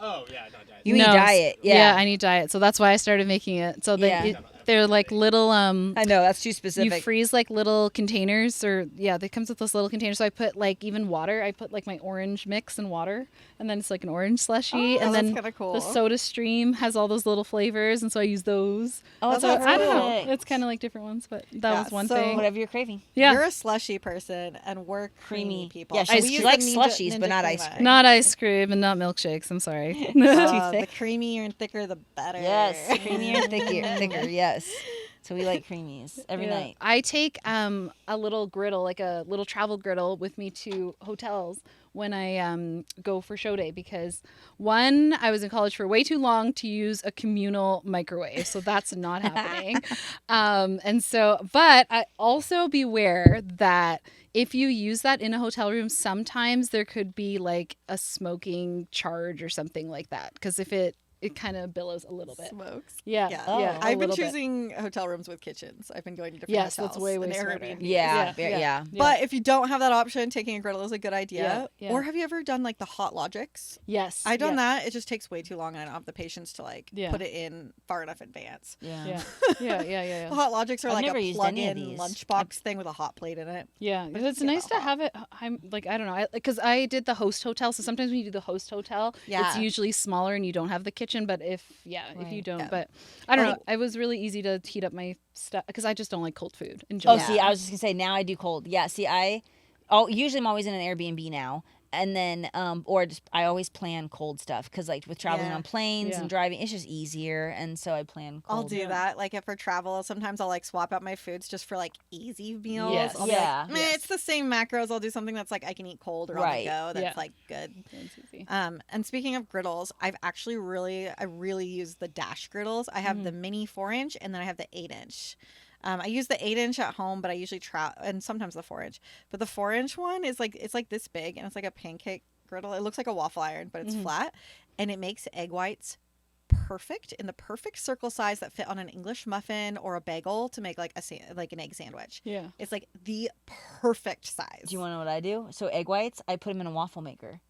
Oh yeah, not diet. You need Diet. Yeah. I need diet. So that's why I started making it. So Yeah. they're like little I know that's too you specific. freeze like little containers or they comes with this little container. So I put like even water. I put like my orange mix in water and then it's like an orange slushy Oh, and that's then kinda cool. the Soda Stream has all those little flavors and so I use those. Oh, That's that's what I don't know. perfect. It's kind of like different ones, but that Yeah, was one so- thing. Whatever you're craving. Yeah. You're a slushy person, and we're creamy Creamy. people. Yeah, So she we use likes the slushies, but not ice Crema. cream. Not ice cream and not milkshakes. I'm sorry. Too The thick. creamier and thicker, the better. Yes, creamier, thicker. Yes. So we like creamies every Yeah. night. I take a little griddle, like a little travel griddle, with me to hotels when I go for show day because one, I was in college for way too long to use a communal microwave, so that's not happening. And so, but I also beware that if you use that in a hotel room, sometimes there could be like a smoking charge or something like that because if it kind of billows a little bit. Smokes. Yeah, Yeah. Oh. yeah. a I've been little bit. choosing hotel rooms with kitchens. I've been going to different Yes, hotels. that's way and smarter. Airbnbs. Yeah. Yeah. Yeah. But if you don't have that option, taking a griddle is a good idea. Yeah, yeah. Or have you ever done like the hot logics? Yes, I've done yeah. that. It just takes way too long, and I don't have the patience to like Yeah. put it in far enough advance. Yeah, yeah. The hot logics are I've like never a used any of plug-in these. lunchbox thing with a hot plate in it. Yeah, I it's think nice to about have it. I'm like I don't know, because I did the host hotel. So sometimes when you do the host hotel, Yeah. it's usually smaller and you don't have the kitchen. kitchen, but if you Right. don't, Yeah. but I don't Oh. know. It was really easy to heat up my stuff because I just don't like cold food in general. Oh, see, I was just gonna say now I do cold. Yeah, see, usually I'm always in an Airbnb now, and then or just I always plan cold stuff because like with traveling Yeah. on planes Yeah. and driving, it's just easier, and so I plan cold. I'll do that. Like if for travel, sometimes I'll like swap out my foods just for like easy meals. Yes. I'll be Yeah. like, meh, it's the same macros. I'll do something that's like I can eat cold or Right. on the go. That's Yeah. like good. It's easy. And speaking of griddles, I've actually I really use the Dash griddles. I have the mini 4-inch and then I have the 8-inch. I use the 8-inch at home, but I usually and sometimes the 4-inch. But the 4-inch one is like it's like this big and it's like a pancake griddle. It looks like a waffle iron, but it's flat, and it makes egg whites perfect in the perfect circle size that fit on an English muffin or a bagel to make like like an egg sandwich. Yeah. It's like the perfect size. Do you want to know what I do? So egg whites, I put them in a waffle maker.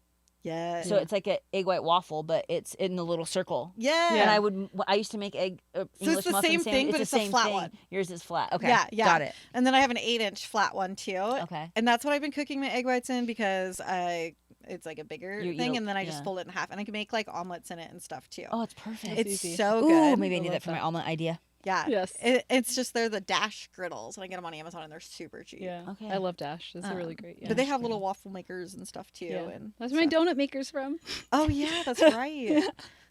Yeah. So it's like an egg white waffle, but it's in the little circle. Yeah. And I used to make English it's the muffin same sandwich. thing, but the it's a same flat thing. one. Yours is flat. Okay. Yeah, yeah. Got it. And then I have an 8-inch flat one too. Okay. And that's what I've been cooking my egg whites in because it's like a bigger You thing, don't- and then I just yeah. fold it in half, and I can make like omelets in it and stuff too. Oh, it's perfect. it's easy. so Ooh, good. maybe I I need love that for my that. omelet idea. Yeah. Yes. It's just they're the Dash griddles, and I get them on Amazon, and they're super cheap. Yeah. Okay. I love Dash. It's really great. Yeah. But they have little waffle makers and stuff too. yeah. And That's where my donut maker's from. oh yeah, that's right.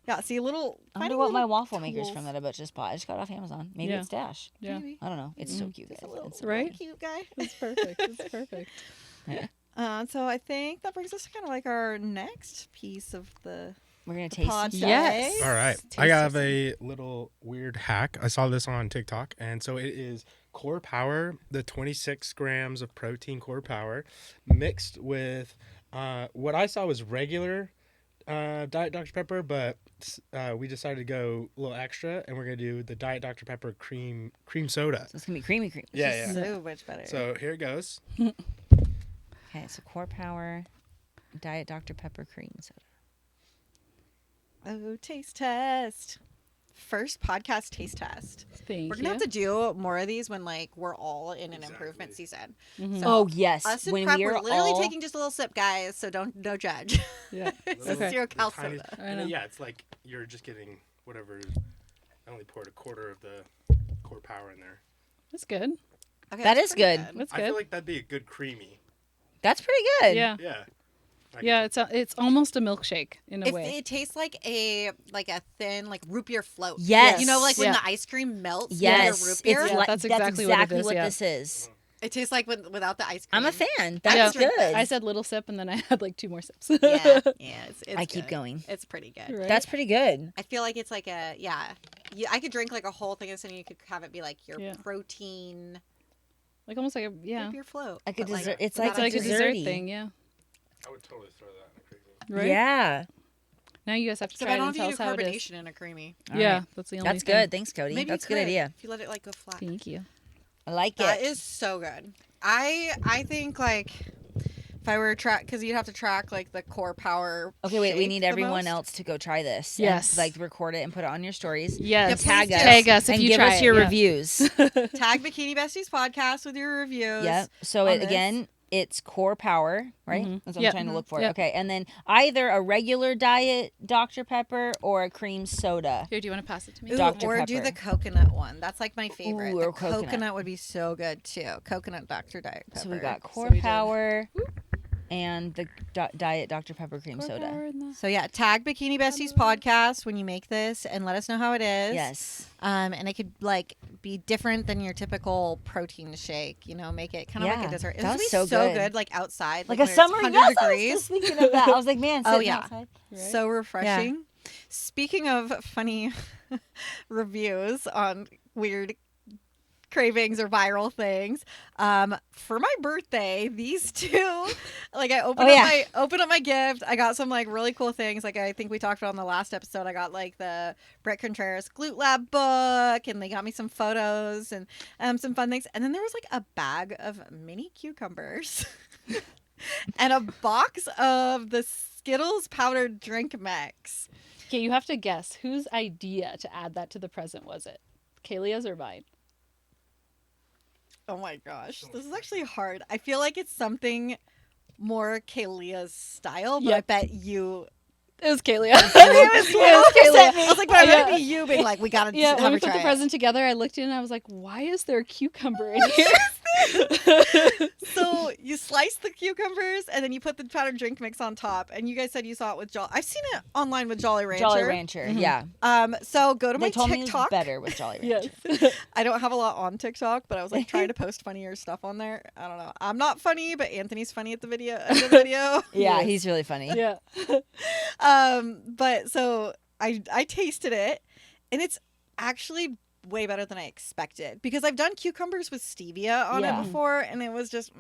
Yeah. See, I wonder finding what my little waffle maker's tools. from that I just bought. I just got it off Amazon. Maybe Yeah. it's Dash. Yeah. Maybe. I don't know. It's so cute, guys. It's a little, It's so Right? cute guy. It's perfect. It's perfect. So I think that brings us to kind of like our next piece of the We're gonna taste pod some today. Yes. All right. Taste I have testing. a little weird hack. I saw this on TikTok. And so it is Core Power, the 26 grams of protein Core Power, mixed with what I saw was regular Diet Dr. Pepper, but we decided to go a little extra, and we're going to do the Diet Dr. Pepper cream soda. So it's gonna be creamy. Yeah, yeah. So much better. So here it goes. Okay, so Core Power, Diet Dr. Pepper cream soda. Oh, taste test. First podcast taste test. Thank We're you. gonna have to do more of these when like we're all in an Exactly. improvement season. Mhm. So Oh yes, us in when prep, we're we're literally all taking just a little sip, guys. So no judge. Yeah. It's Little- a 0 cal tiny- soda. I and know. then, yeah, it's like you're just getting whatever. I only poured a quarter of the Core Power in there. That's good. Okay, That that's is pretty good. That's I good. feel like that'd be a good creamy. That's pretty good. Yeah. Yeah. I Yeah, could- it's almost a milkshake in a way. It tastes like a thin like root beer float. Yes. You know, like when Yeah. the ice cream melts. Yes, in your root it's beer. Yeah, like that's that's exactly exactly, what it is, what yeah. this is. It tastes like without the ice cream. I'm a fan. I That's could drink good. I said little sip and then I had like 2 more sips. Yeah, it's I keep good. going. It's pretty good. Right? That's pretty good. I feel like it's like I could drink like a whole thing of this and you could have it be like your Yeah. protein like almost like a root beer float. Like a but, dessert- it's without it's like a ice cream. dessert desserty. thing, yeah. I would totally throw that in a creamy. Right? Yeah. Now you guys have to So try I it don't and have tell to us do how it is. carbonation in a creamy. All Yeah, right. that's the only That's thing. good. Thanks, Cody. Maybe That's a you good could, idea. if you let it like go flat. Thank you. I like That it. is so good. I think like if I were to track, because you'd have to track like the Core Power. Okay, wait. We shake need the everyone most. else to go try this. Yes. And, like record it and put it on your stories. Yes. Yeah, please do. Tag us if and you give try us it, your yeah. reviews. Tag Bikini Besties podcast with your reviews. Yep. So on it this. again, it's Core Power, right? Mhm. That's what Yep. I'm trying to look for. Yep. Okay, and then either a regular diet Dr. Pepper or a cream soda. Here, do you want to pass it to me? Ooh, Dr. or do Pepper. the coconut one. That's like my favorite. Ooh, the or coconut. would be so good too. Coconut Dr. Diet Pepper. So we got So Core we did. Power and the Diet Dr. Pepper cream Core soda. Power in the- So yeah, tag Bikini Besties podcast when you make this and let us know how it is. Yes. And it could like be different than your typical protein shake. You know, make it kind of like Yeah, a dessert. It that would be was so so good. good like outside, Like when a it's summer 100 yes, I was degrees. just thinking of that. I was like, man, Oh, sitting yeah. outside. Right? So refreshing. Speaking of funny reviews on weird cravings or viral things, for my birthday, these two, like I opened up my gift. I got some like really cool things. Like I think we talked about on the last episode. I got like the Brett Contreras Glute Lab book, and they got me some photos and some fun things. And then there was like a bag of mini cucumbers. And a box of the Skittles powdered drink mix. Okay, you have to guess whose idea to add that to the present was it? Kaylee's or mine? Oh my gosh, this is actually hard. I feel like it's something more Kaylee's style, but I Yep. bet you It was Kaylee. I was like, but I'm Yeah. gonna be you being like, we gotta Yeah, have when her we put try the it. present together, I looked in and I was like, why is there a cucumber in here? So you slice the cucumbers and then you put the powdered drink mix on top. And you guys said you saw it with Jolly. I've seen it online with Jolly Rancher. Jolly Rancher, yeah. So go to They my told me it was TikTok. better with Jolly Yes. Rancher. I don't have a lot on TikTok, but I was like trying to post funnier stuff on there. I don't know. I'm not funny, but Anthony's funny at the video. Yeah, Yes. he's really funny. Yeah. But so I tasted it, and it's actually way better than I expected because I've done cucumbers with stevia on Yeah. it before, and it was just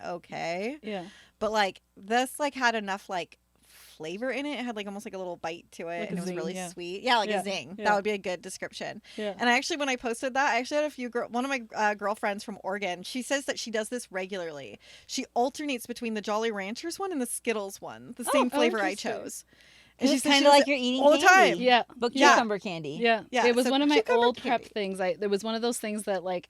okay. Yeah. But like this, like had enough like flavor in it. It had like almost like a little bite to it, Like and a it was zing, really yeah. sweet. Yeah, like Yeah, a zing. yeah. That would be a good description. Yeah. And I actually, when I posted that, I actually had a few one of my girlfriends from Oregon. She says that she does this regularly. She alternates between the Jolly Ranchers one and the Skittles one, the same flavor I interesting. chose. It's she just said she kind does of like it you're eating all the candy. time. Yeah. But Yeah. cucumber candy. Yeah. Yeah, It was so one of my cucumber old candy. prep things. It was one of those things that like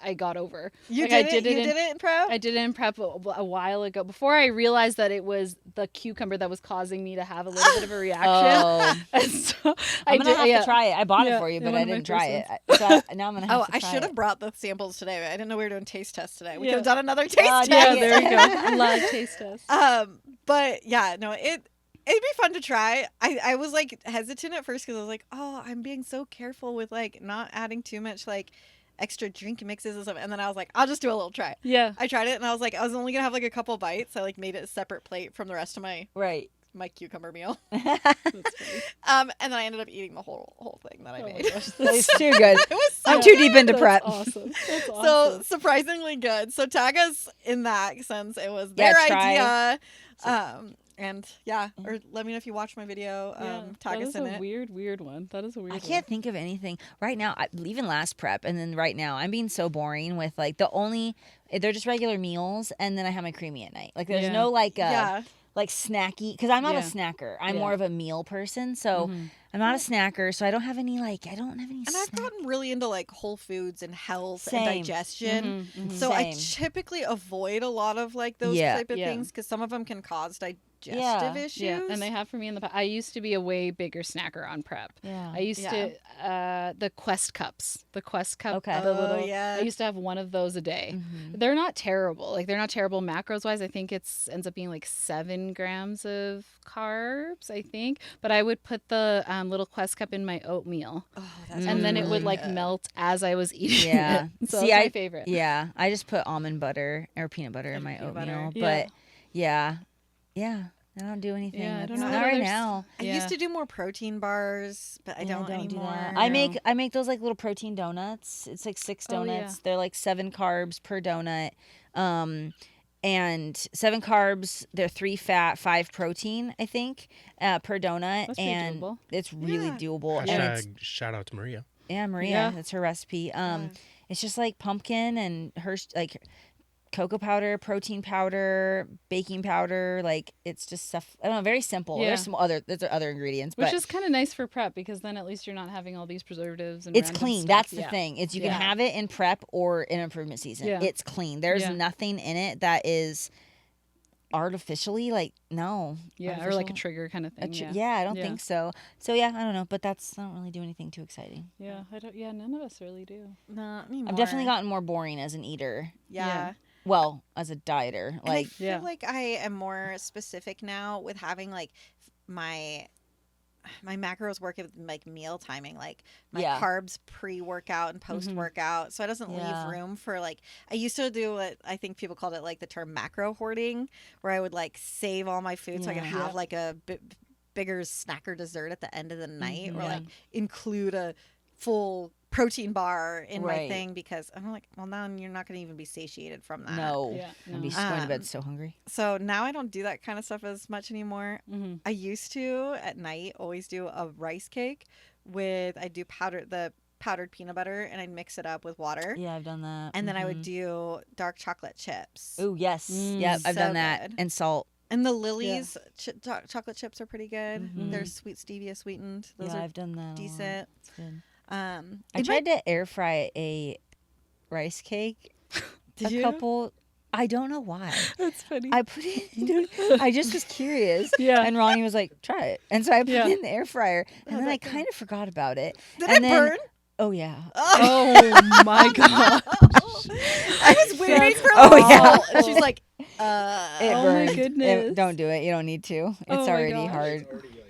I got over. You Like, did I it. did it You in- did it in prep. I did it in prep a while ago before I realized that it was the cucumber that was causing me to have a little bit of a reaction. Oh, And so I'm gonna have yeah. to try it. I bought Yeah, it for you, yeah, but one I of my didn't try first it. So now I'm gonna have Oh, to I try should it. have brought the samples today. I didn't know we were doing taste tests today. We Yeah. could have done another taste Oh, test. Yeah, dang it. there you go. Live taste test. But yeah, no, it'd be fun to try. I was like hesitant at first because I was like, oh, I'm being so careful with like not adding too much like extra drink mixes and stuff. And then I was like, I'll just do a little try. Yeah. I tried it and I was like, I was only gonna have like a couple bites. I like made it a separate plate from the rest of my Right. cucumber meal. That's funny. And then I ended up eating the whole thing that I Oh my made. gosh, It's too good. It was so I'm too deep into That's prep. awesome. That's So awesome. surprisingly good. So tag us in that since it was Yeah, their try. idea. And yeah, or let me know if you watch my video. Yeah, Tag that us is in a it. weird one. That is a weird I one. can't think of anything right now. Even last prep, and then right now, I'm being so boring with like they're just regular meals, and then I have my creamy at night. Like there's Yeah. no like Yeah. like snacky because I'm not a Yeah. snacker. I'm Yeah. more of a meal person, so Mhm. I'm not a snacker. So I don't have any I don't have any. And I've gotten really into like whole foods and health Same. and digestion. Mhm, mhm. So I Same. typically avoid a lot of like those Yeah. type of Yeah. things because some of them can cause digestive Yeah. issues. Yeah, and they have for me in the past. I used to be a way bigger snacker on prep. Yeah. I used to the Quest cups, the Quest cup, Okay. the little. yeah. I used to have one of those a day. Mhm. They're not terrible. Like they're not terrible macros wise. I think ends up being like 7 grams of carbs. I think, but I would put the little Quest cup in my oatmeal, Oh, that's and then it really would like good. melt as I was eating Yeah. it. So See, that's my I- favorite. Yeah, I just put almond butter or peanut butter in And my peanut oatmeal, butter. but yeah, I don't do anything. Yeah, I don't Not know. right There's- now. I Yeah. used to do more protein bars, but I Yeah, don't do anymore. that. No. I make those like little protein donuts. It's like 6 Oh, yeah. donuts. They're like 7 carbs per donut. And 7 carbs, they're 3 fat, 5 protein, I think, per donut. That's pretty and doable. it's really Yeah. doable. And it's Shout out to Maria. Maria, Yeah. that's her recipe. Yeah. It's just like pumpkin and her like cocoa powder, protein powder, baking powder. Like it's just stuff. I don't know, very simple. Yeah. There's other ingredients, Which but is kind of nice for prep because then at least you're not having all these preservatives and it's random clean. stuff. That's the Yeah. thing. Is you Yeah. can have it in prep or in improvement season. Yeah. It's clean. There's Yeah. nothing in it that is artificially no. Yeah, or like a artificial. trigger kind of thing. Yeah, I don't Yeah. think so. So yeah, I don't know, but I don't really do anything too exciting. Yeah, I don't. Yeah, none of us really do. Not anymore. I've definitely gotten more boring as an eater. Yeah. Yeah. Well, as a dieter, And like I feel Yeah. like I am more specific now with having like my macros work with like meal timing, like my Yeah. carbs pre-workout and post-workout, so it doesn't Yeah. leave room for like I used to do what I think people called it like the term macro hoarding, where I would like save all my food so I could Yeah. have Yeah. like a bigger snack or dessert at the end of the night, or Yeah. like include a full protein bar in my Right. thing because I'm like, well, now you're not going to even be satiated from that. no. Yeah, I'd be no. going to Um, bed so hungry. So now I don't do that kind of stuff as much anymore. Mhm. I used to at night always do a rice cake with I do powdered peanut butter and I'd mix it up with water. Yeah, I've done that. And then I would do dark chocolate chips. Oh yes, Mm. yep, I've So done that. good. And salt. And the Lily's chocolate chips are pretty good. Mhm. They're sweet stevia sweetened. Those Yeah, are I've done that. a lot. decent. It's good. Um, I tried to air fry a rice cake Did a you? couple. I don't know why. That's funny. I put it. I just was curious. Yeah. And Ronnie was like, "Try it," and so I put Yeah. it in the air fryer, and then I that go? kind of forgot about it. Did and it then, burn? Oh yeah. Oh my god. I was waiting for Oh, a yeah. call, and she's like, It Oh my burned. goodness. Don't do it. You don't need to. It's Oh my already gosh. hard.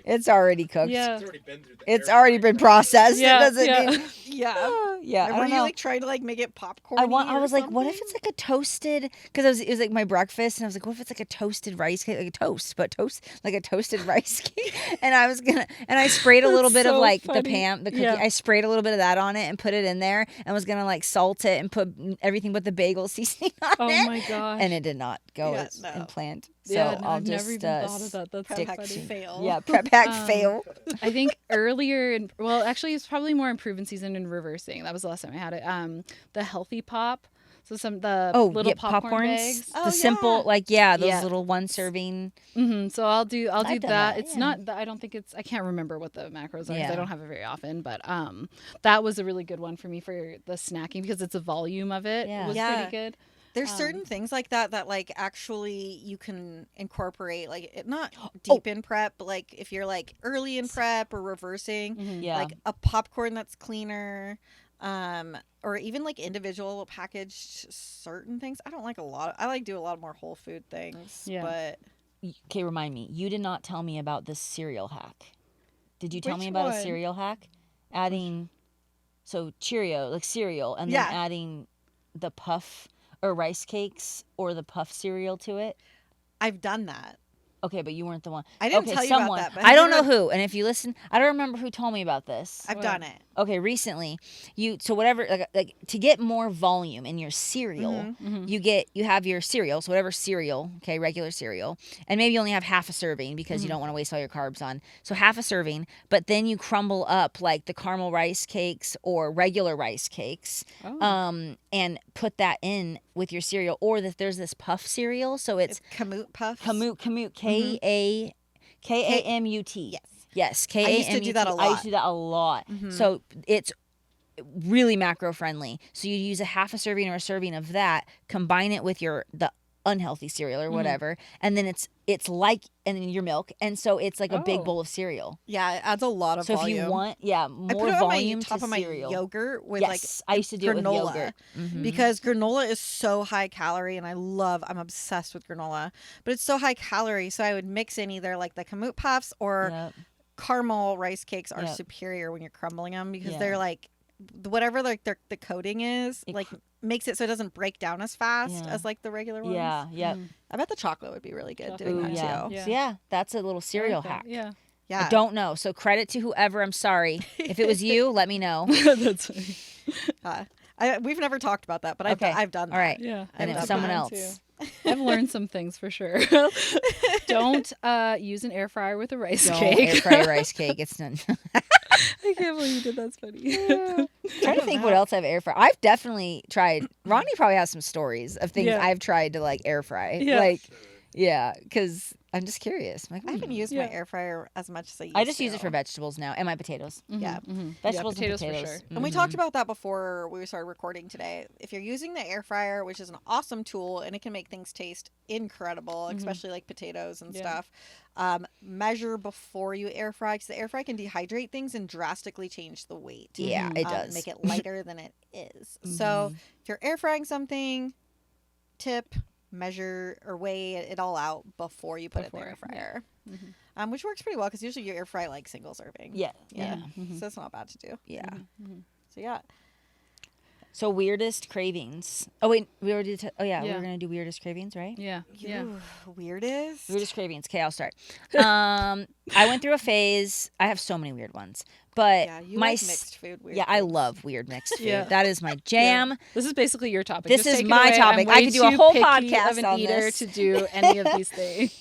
It's already cooked. Yeah. It's already been through the It's air already fryer. been processed. Yeah, It doesn't yeah. need. yeah. Yeah. I Were don't you know. like trying to like make it popcorn? I was like, what if it's like a toasted? Because it was like my breakfast, and I was like, what if it's like a toasted rice cake, like a toast, but like a toasted rice cake? And I was gonna, and I sprayed a little That's bit of so like funny. the cookie. Yeah. I sprayed a little bit of that on it and put it in there, and was gonna like salt it and put everything but the bagel seasoning on Oh it. my gosh. And it did not go Yeah, as no. planned. So yeah, no, I'll I've just never even thought of that. That's so prep hack funny. fail? yeah, prep hack Um, fail. I think earlier, well, actually, it's probably more improvement season in reversing. That was the last time I had it. The healthy pop. So the little popcorn popcorns, bags. Oh, the simple yeah. those Yeah. little one serving. So I'll do I've that. done that, It's yeah. not. I don't think it's. I can't remember what the macros are. 'Cause Yeah. I don't have it very often. But that was a really good one for me for the snacking because it's a volume of it. Yeah. Was Yeah. pretty good. There's certain things like that like actually you can incorporate, like not Oh. deep in prep, but like if you're like early in prep or reversing, Yeah. like a popcorn that's cleaner, or even like individual packaged certain things. I don't like a lot. I like do a lot more whole food things, Yeah. but Okay, remind me. You did not tell me about this cereal hack. Did you tell Which me about a one? cereal hack? Adding Cheerio, like cereal, and then Yeah. adding the puff or rice cakes or the puff cereal to it. I've done that. Okay, but you weren't the one. I didn't okay, tell you someone, about that. But I have don't you know ever- who. And if you listen, I don't remember who told me about this. I've done it. Okay, recently, whatever like to get more volume in your cereal, you have your cereal, so whatever cereal, okay, regular cereal, and maybe you only have half a serving because you don't want to waste all your carbs on. So half a serving, but then you crumble up like the caramel rice cakes or regular rice cakes, and put that in with your cereal, or that there's this puff cereal, so it's Kamut puffs. Kamut Kamut. Yes. Yes, I used to do that a I used lot. to do that a lot. So it's really macro friendly. So you use a half a serving or a serving of that, combine it with the unhealthy cereal or whatever, and then it's like and then your milk, and so it's like a big Oh. bowl of cereal. Yeah, it adds a lot of So volume. if you want, I more put it on volume my top to of my cereal. yogurt with Yes, like I used to do it with granola, yogurt. because granola is so high calorie, and I'm obsessed with granola, but it's so high calorie. So I would mix in either like the Kamut puffs or Yep. caramel rice cakes are Yep. superior when you're crumbling them because Yeah. they're like whatever like the coating is It like makes it so it doesn't break down as fast Yeah. as like the regular ones. Yeah, yep. I bet the chocolate would be really good Chocolate. doing Ooh, that yeah. too. Yeah. So yeah, that's a little I like cereal that. hack. Yeah. Yeah. I don't know. So credit to whoever. I'm sorry. If it was you, let me know. That's funny. We've never talked about that, but Okay. I've done that. All right. Yeah. And I've it's done someone that else. I've learned some things for sure. Don't use an air fryer with a rice Don't cake. air fry rice cake. It's not. I can't believe you did. That's funny. Trying to think what else I've air fried. I've definitely tried. Ronnie probably has some stories of things Yeah. I've tried to like air fry. Yeah. Like, yeah, because I'm just curious. I'm like, I haven't used Yeah. my air fryer as much as I used I just to. use it for vegetables now and my potatoes. Yeah. Vegetables potatoes and for potatoes. sure. And we talked about that before we started recording today. If you're using the air fryer, which is an awesome tool and it can make things taste incredible, especially like potatoes and Yeah. stuff, measure before you air fry because the air fry can dehydrate things and drastically change the weight. Yeah, it does. Make it lighter than it is. So if you're air frying something, tip, measure or weigh it all out before you put it in the air Before, fryer. Which works pretty well because usually you air fry like single serving. Yeah. Yeah. Yeah. So it's not bad to do. Yeah. So yeah. So weirdest cravings. Oh wait, we already did. We Yeah. were gonna do weirdest cravings, right? Yeah. Yeah. Ooh, weirdest. Weirdest cravings. Okay, I'll start. I went through a phase. I have so many weird ones, but Yeah, you my like mixed food. Weird yeah, I things. love weird mixed food. Yeah. That is my jam. This is basically your topic. This Just is take it my away. topic. I'm I way could do a too whole picky podcast of an on eater this. to do any of these things.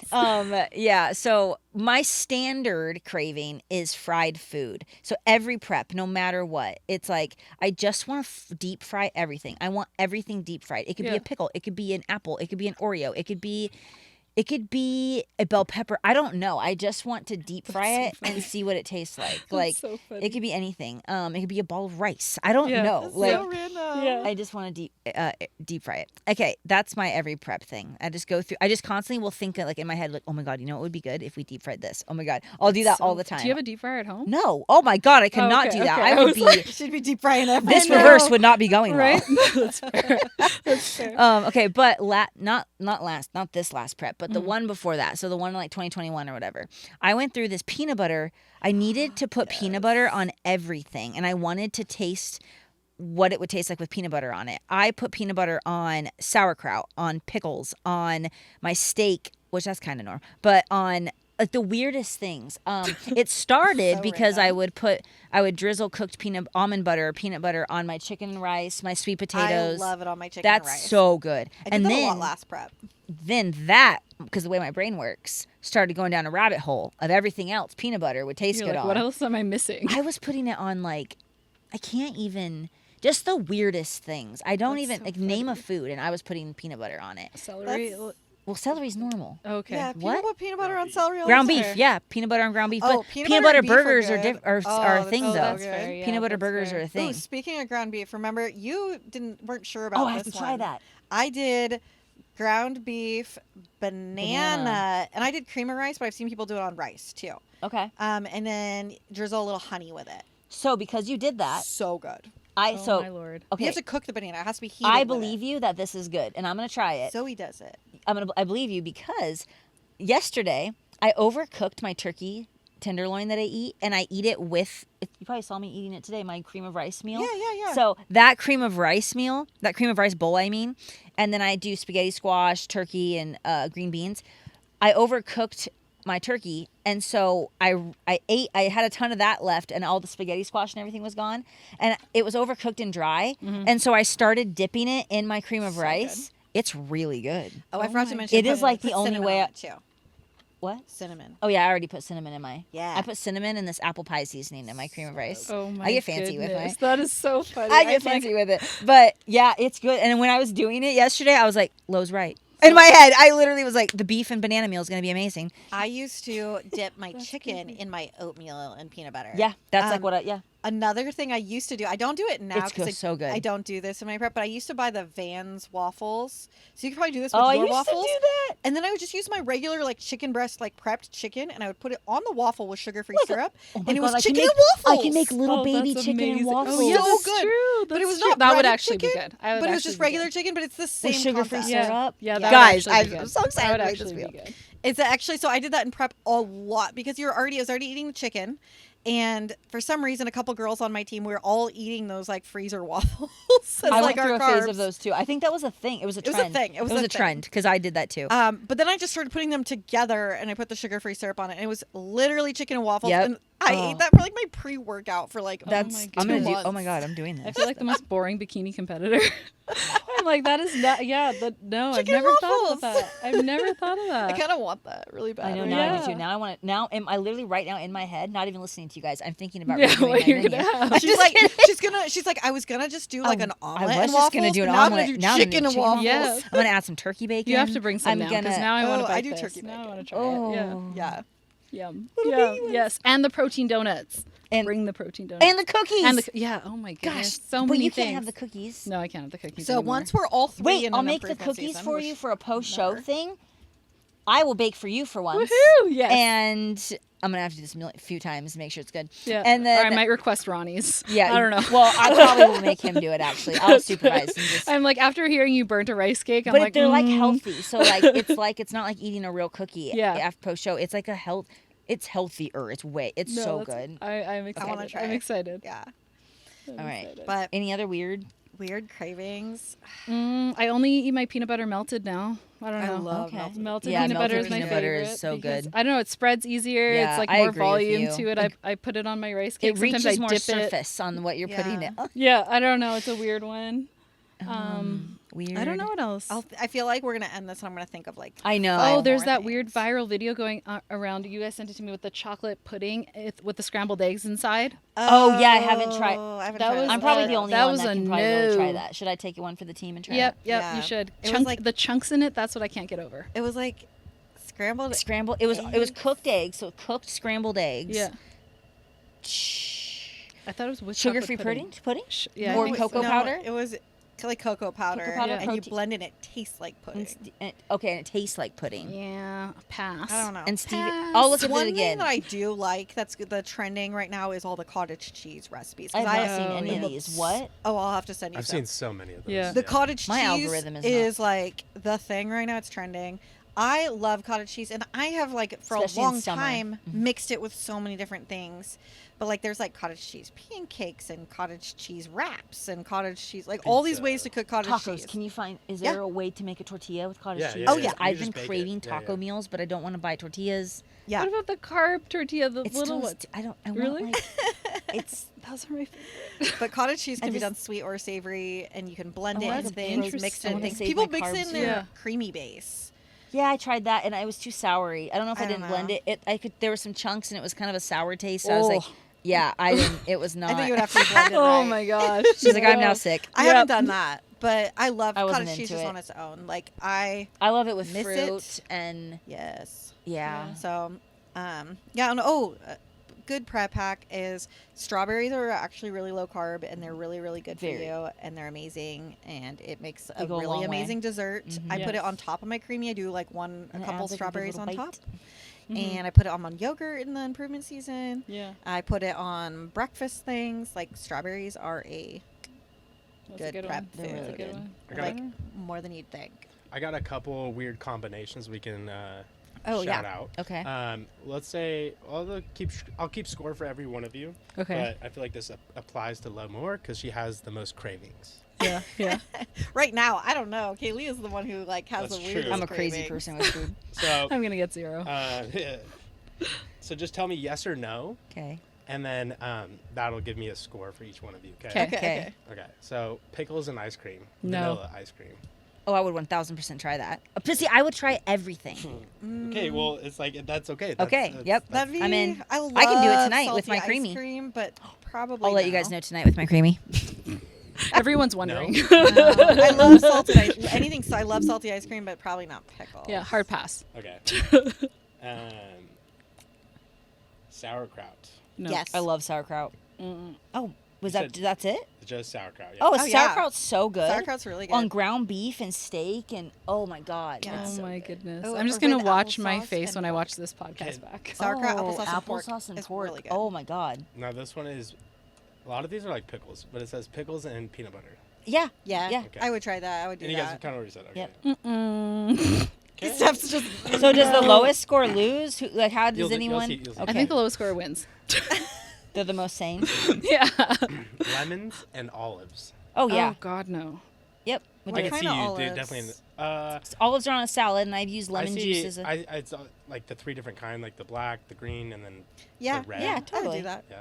Yeah, so my standard craving is fried food. So every prep, no matter what, it's like I just want to deep fry everything. I want everything deep fried. It could be Yeah. a pickle, it could be an apple, it could be an Oreo, it could be It could be a bell pepper. I don't know. I just want to deep fry That's it so funny. and see what it tastes like. That's Like so funny. it could be anything. It could be a ball of rice. I don't know. That's Like so random. Yeah. I just want to deep fry it. Okay, that's my every prep thing. I just go through. I just constantly will think like in my head like, oh my god, you know what would be good if we deep fried this. Oh my god, I'll do that all the time. Do you have a deep fryer at home? No. Oh my god, I cannot okay, do that. okay. I I would was be. like- Should be deep frying everything. This know. reverse would not be going well. Right? That's fair. That's fair. Okay, but not this last prep, but the one before that. So the one in like 2021 or whatever. I went through this peanut butter. I needed to put peanut butter on everything, and I wanted to taste what it would taste like with peanut butter on it. I put peanut butter on sauerkraut, on pickles, on my steak, which that's kind of normal, but on like the weirdest things. It started So because random. I would drizzle cooked almond butter or peanut butter on my chicken and rice, my sweet potatoes. I love it on my chicken That's and rice. so good. I did And that then a lot last prep. that, because the way my brain works, started going down a rabbit hole of everything else peanut butter would taste You're good like, on. what else am I missing? I was putting it on like, I can't even, just the weirdest things. I don't That's even, so like, name a food and I was putting peanut butter on it. Celery. That's- Well, celery's normal. Okay. Yeah, people What? put peanut butter on celery all Ground the beef, time. yeah. Peanut butter on ground beef. Oh, But peanut butter and beef are burgers are, good. are Oh, a that's thing, Oh, though. that's good. fair. Yeah, Peanut butter that's burgers fair. are a thing. Ooh, speaking of ground beef, remember you weren't sure about Oh, I this have to try one. that. I did ground beef, banana, and I did cream of rice, but I've seen people do it on rice too. Okay. And then drizzle a little honey with it. So because you did that, So good. Oh, my lord. okay. You have to cook the banana. It has to be heated. I with believe it. you that this is good, and I'm gonna try it. Zoe does it. I believe you because yesterday I overcooked my turkey tenderloin that I eat, and I eat it with. You probably saw me eating it today. My cream of rice meal. Yeah. So that cream of rice bowl, I mean, and then I do spaghetti squash, turkey, and green beans. I overcooked my turkey, and so I had a ton of that left, and all the spaghetti squash and everything was gone, and it was overcooked and dry, and so I started dipping it in my cream of rice. It's really good. Oh, I Oh forgot to my mention. It is like the put only cinnamon way on I- it, too. What? Cinnamon. Oh yeah, I already put cinnamon in my. Yeah. I put cinnamon and this apple pie seasoning in my cream of rice. Oh my I get fancy with goodness. my. That is so funny. I get fancy with it, but yeah, it's good. And when I was doing it yesterday, I was like, "Lo's right." In my head, I literally was like, "The beef and banana meal is going to be amazing." I used to dip my chicken in my oatmeal and peanut butter. Yeah, that's like Um, what I. Yeah, Another thing I used to do, I don't do it now It's because so good. I don't do this in my prep, but I used to buy the Vans waffles. So you could probably do this with oh, I your used waffles. to do that. And then I would just use my regular like chicken breast, like prepped chicken, and I would put it on the waffle with sugar-free syrup, Oh my and it God, was I can chicken make- and waffles. I can make little Oh, baby that's chicken and amazing. waffles. Oh, yeah, So that's good. true. But it was That's true. not That would breaded actually be chicken, good. I would but it was actually just be regular good. chicken, but it's the With same sugar-free concept. Yeah. syrup. Yeah, that Yeah. would Guys, actually be I'm good. so excited That would to make this actually be meal. good. It's actually so I did that in prep a lot because I was already eating the chicken, and for some reason a couple girls on my team we were all eating those like freezer waffles. as, I like went through our a phase carbs. of those too. I think that was a thing. It was a It was a trend. thing. It was a a thing. trend because I did that too. But then I just started putting them together and I put the sugar-free syrup on it, and it was literally chicken and waffles. Yep. And I Oh. ate that for like my pre-workout for like That's. my I'm gonna 2 do. months. Oh my god, I'm doing this. I feel like the most boring bikini competitor. I'm like, that is not. Yeah, no, Chicken I've never thought waffles. of that. I've never thought of that. I kind of want that really bad. I know right now I Yeah. do too. Now I want to. Now I literally right now in my head, not even listening to you guys. I'm thinking about Yeah, redoing what my you're menu. gonna have. I'm She's just like, kidding. she's like, I was gonna just do like an omelet was and just waffles, gonna do an but now omelet. I'm gonna do Now I'm gonna chicken do and chicken waffles. Yes. I'm gonna add some turkey bacon. You have to bring some I'm now because gonna- now I want Oh, to I bite do this. turkey Now I bacon. want to try Oh. it. Yeah. Yeah. Yum. Little Yeah. baby ones. Yes. And the protein donuts. And- Bring the protein donuts. And the cookies. And the yeah. Oh my gosh. Gosh, So but many you things. can't have the cookies. No, I can't have the cookies. So anymore. once we're all three Wait, in I'll an make the improvement cookies season, for which you for a post-show never. thing. I will bake for you for once. Woohoo! Yes. And I'm gonna have to do this a few times to make sure it's good. yeah. And then or I might request Ronnie's. yeah, I don't know. Well, I probably will make him do it. Actually, I'll supervise and just. I'm like after hearing you burnt a rice cake, I'm But like they're like mm. healthy, so it's not like eating a real cookie. Yeah. After post show, it's like a health. It's healthier. It's No, so that's- good. I'm excited. wanna try I'm it. excited. Yeah. I'm All right. excited. But Any other weird? weird cravings. I only eat my peanut butter melted now. I don't I know. love Okay. melted. Melted Yeah, peanut butter is melted my peanut favorite. butter is so because, good. I don't know. It spreads easier. Yeah, it's like I more agree with volume you. to it. I put it on my rice It cake. Sometimes reaches I more dip it. surface on what you're putting Yeah. it. Yeah, I don't know. It's a weird one. Weird. I don't know what else. I feel like we're gonna end this, and I'm gonna think of like. I know. Oh, there's more that weird things. viral video going around. You guys sent it to me with the chocolate pudding with the scrambled eggs inside. Oh, yeah, I haven't tried- I haven't That tried was- I'm probably Uh, the only that one was that a can probably really try no. that. Should I take one for the team and try Yep, it? yep, Yeah. you should. It was The chunks in it, that's what I can't get over. It was like Scrambled. It was eggs? cooked eggs, so cooked scrambled eggs. Yeah. I thought it was with Sugar-free chocolate pudding? Yeah. Or it was- cocoa no, powder? It was like cocoa powder, powder, Yeah. and you protein- blend it. And it tastes like pudding. Okay, and it tastes like pudding. Yeah. Pass. I don't know. And Steve, Pass. I'll look at One it thing again. that I do like that's the trending right now is all the cottage cheese recipes. 'Cause I've not seen Oh, any yeah. of these. What? Oh, I'll have to send you. I've some. seen so many of those. Yeah. The cottage My cheese algorithm is is nuts. like the thing right now. It's trending. I love cottage cheese, and I have like for Especially a in long summer. time mixed it with so many different things. But like, there's like cottage cheese pancakes and cottage cheese wraps and cottage cheese, like all these Pizza. ways to cook cottage Tacos. cheese. Can you find? Is Yeah. there a way to make a tortilla with cottage Yeah, cheese? yeah, Oh, yeah. Because You I've just been bake it. craving Yeah, taco yeah. meals, but I don't want to buy tortillas. Yeah, What about the carb tortilla? The It's little still, one. I don't. I Really? want like. It's. Those are my favorite. but cottage cheese can I be just- done sweet or savory, and you can blend Oh, it that's in things, mix interesting. it I in wanna things. save People my mix carbs in too. their Yeah. creamy base. Yeah, I tried that and I was too soury. I don't know if I, I don't didn't blend know. it. I could. There were some chunks and it was kind of a sour taste. So I was like, Oh. yeah, I didn't. It was not. I think you would have to blend it Oh right. my gosh. She's like, I'm now sick. I haven't done that, but I love I wasn't cottage cheese into just it. on its own. Like I I love it with Miss fruit it. and yes. yeah. So, yeah, and good prep hack is strawberries are actually really low carb and they're really, really good for Very. you and they're amazing and it makes They a go a really long way. amazing dessert. Mhm. I put it Yes. on top of my creamy. I do like a And it couple adds, like, a good strawberries on little top, bite. and I put it on my yogurt in the improvement season. Yeah. I put it on breakfast things. Like strawberries are a That's good a good prep one. They're food. really That's a good good. one. I got Like more than you'd think. I got a couple weird combinations we can Oh, shout yeah. out. Okay. Let's say I'll keep score for every one of you. Okay. But I feel like this applies to Lo more because she has the most cravings. Yeah. Yeah. Right now, I don't know. Kaylee is the one who like has That's the weirdest true. I'm a crazy cravings. person with food. So, I'm gonna get 0. so just tell me yes or no, Okay. and then that'll give me a score for each one of you. Okay. Okay. Okay. Okay. So pickles and ice cream. No. Vanilla ice cream. Oh, I would 1000% try that. But see, I would try everything. Okay. Well, it's like that's okay. Okay, yep. That'd be. I'm in. I love I can do it tonight with salty my creamy. ice cream, but probably. I'll let you guys know tonight with my creamy. Everyone's wondering. No, I love salted ice. Anything. So I love salty ice cream, but probably not pickles. Yeah. Hard pass. Okay. um, sauerkraut. No. Yes. I love sauerkraut. Mm-mm. Oh, was You that said- that's it? Just sauerkraut. Yeah. Oh, Oh, yeah. sauerkraut's so good. Sauerkraut's really good. On ground beef and steak and oh my god. Yeah. that's Oh so my good. goodness. Oh, I'm just or gonna with watch my applesauce face and when I pork. watch this podcast back. Sauerkraut, Oh, applesauce, and pork applesauce and is pork. really good. Oh my god. Now this one is. A lot of these are like pickles, but it says pickles and peanut butter. Yeah. Yeah. Yeah. Okay. I would try that. I would do And you guys that. kind of already said okay. Yep. Mm-mm. Okay. Steph's just. So does the lowest score lose? Who, like how does You'll anyone? see- you'll see. I think the lowest score wins. They're the most sane. Yeah. Lemons and olives. Oh yeah. Oh God, no. Yep. We What do I it. can see kind you of olives? definitely. Olives are on a salad, and I've used I lemon see. juice as a. It's like the 3 different kind, like the black, the green, and then Yeah. the red. Yeah, I would totally. do that. Yeah.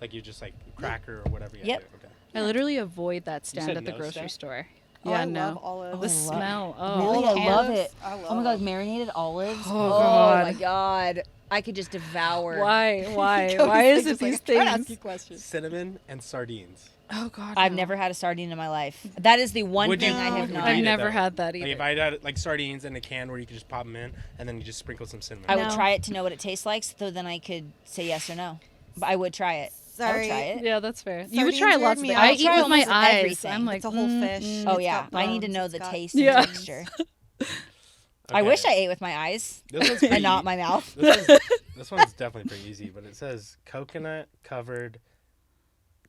Like you just like cracker or whatever you Yep. do. Okay. I literally avoid that stand said at the no, grocery Steph? store. Oh, Yeah, I no. love olives. The I love- smell. Oh, Really? I I can't. love it. I love Oh my god, marinated olives. Oh, Oh God. my god. I could just devour. Why? Why? Cody's Why is just it like, these I'm trying to ask things? you questions. Cinnamon and sardines. Oh God. I've no. never had a sardine in my life. That is the one Would thing you- I have would you not. eat I've it, never though? had that Like either. if I had like sardines in a can where you could just pop them in and then you just sprinkle some cinnamon. I would No. try it to know what it tastes like, so then I could say yes or no. But I would try it. I would Sorry. try it. Yeah, that's fair. You would Sardines try weird lots of me things. out. I I'll eat try with my almost with eyes. everything. I'm like, It's a whole fish. Oh It's yeah, got I need to bones, know it's the got- taste Yeah. and texture. I wish I ate with my eyes This one's and pretty not e- my mouth. This one's definitely pretty easy, but it says coconut covered,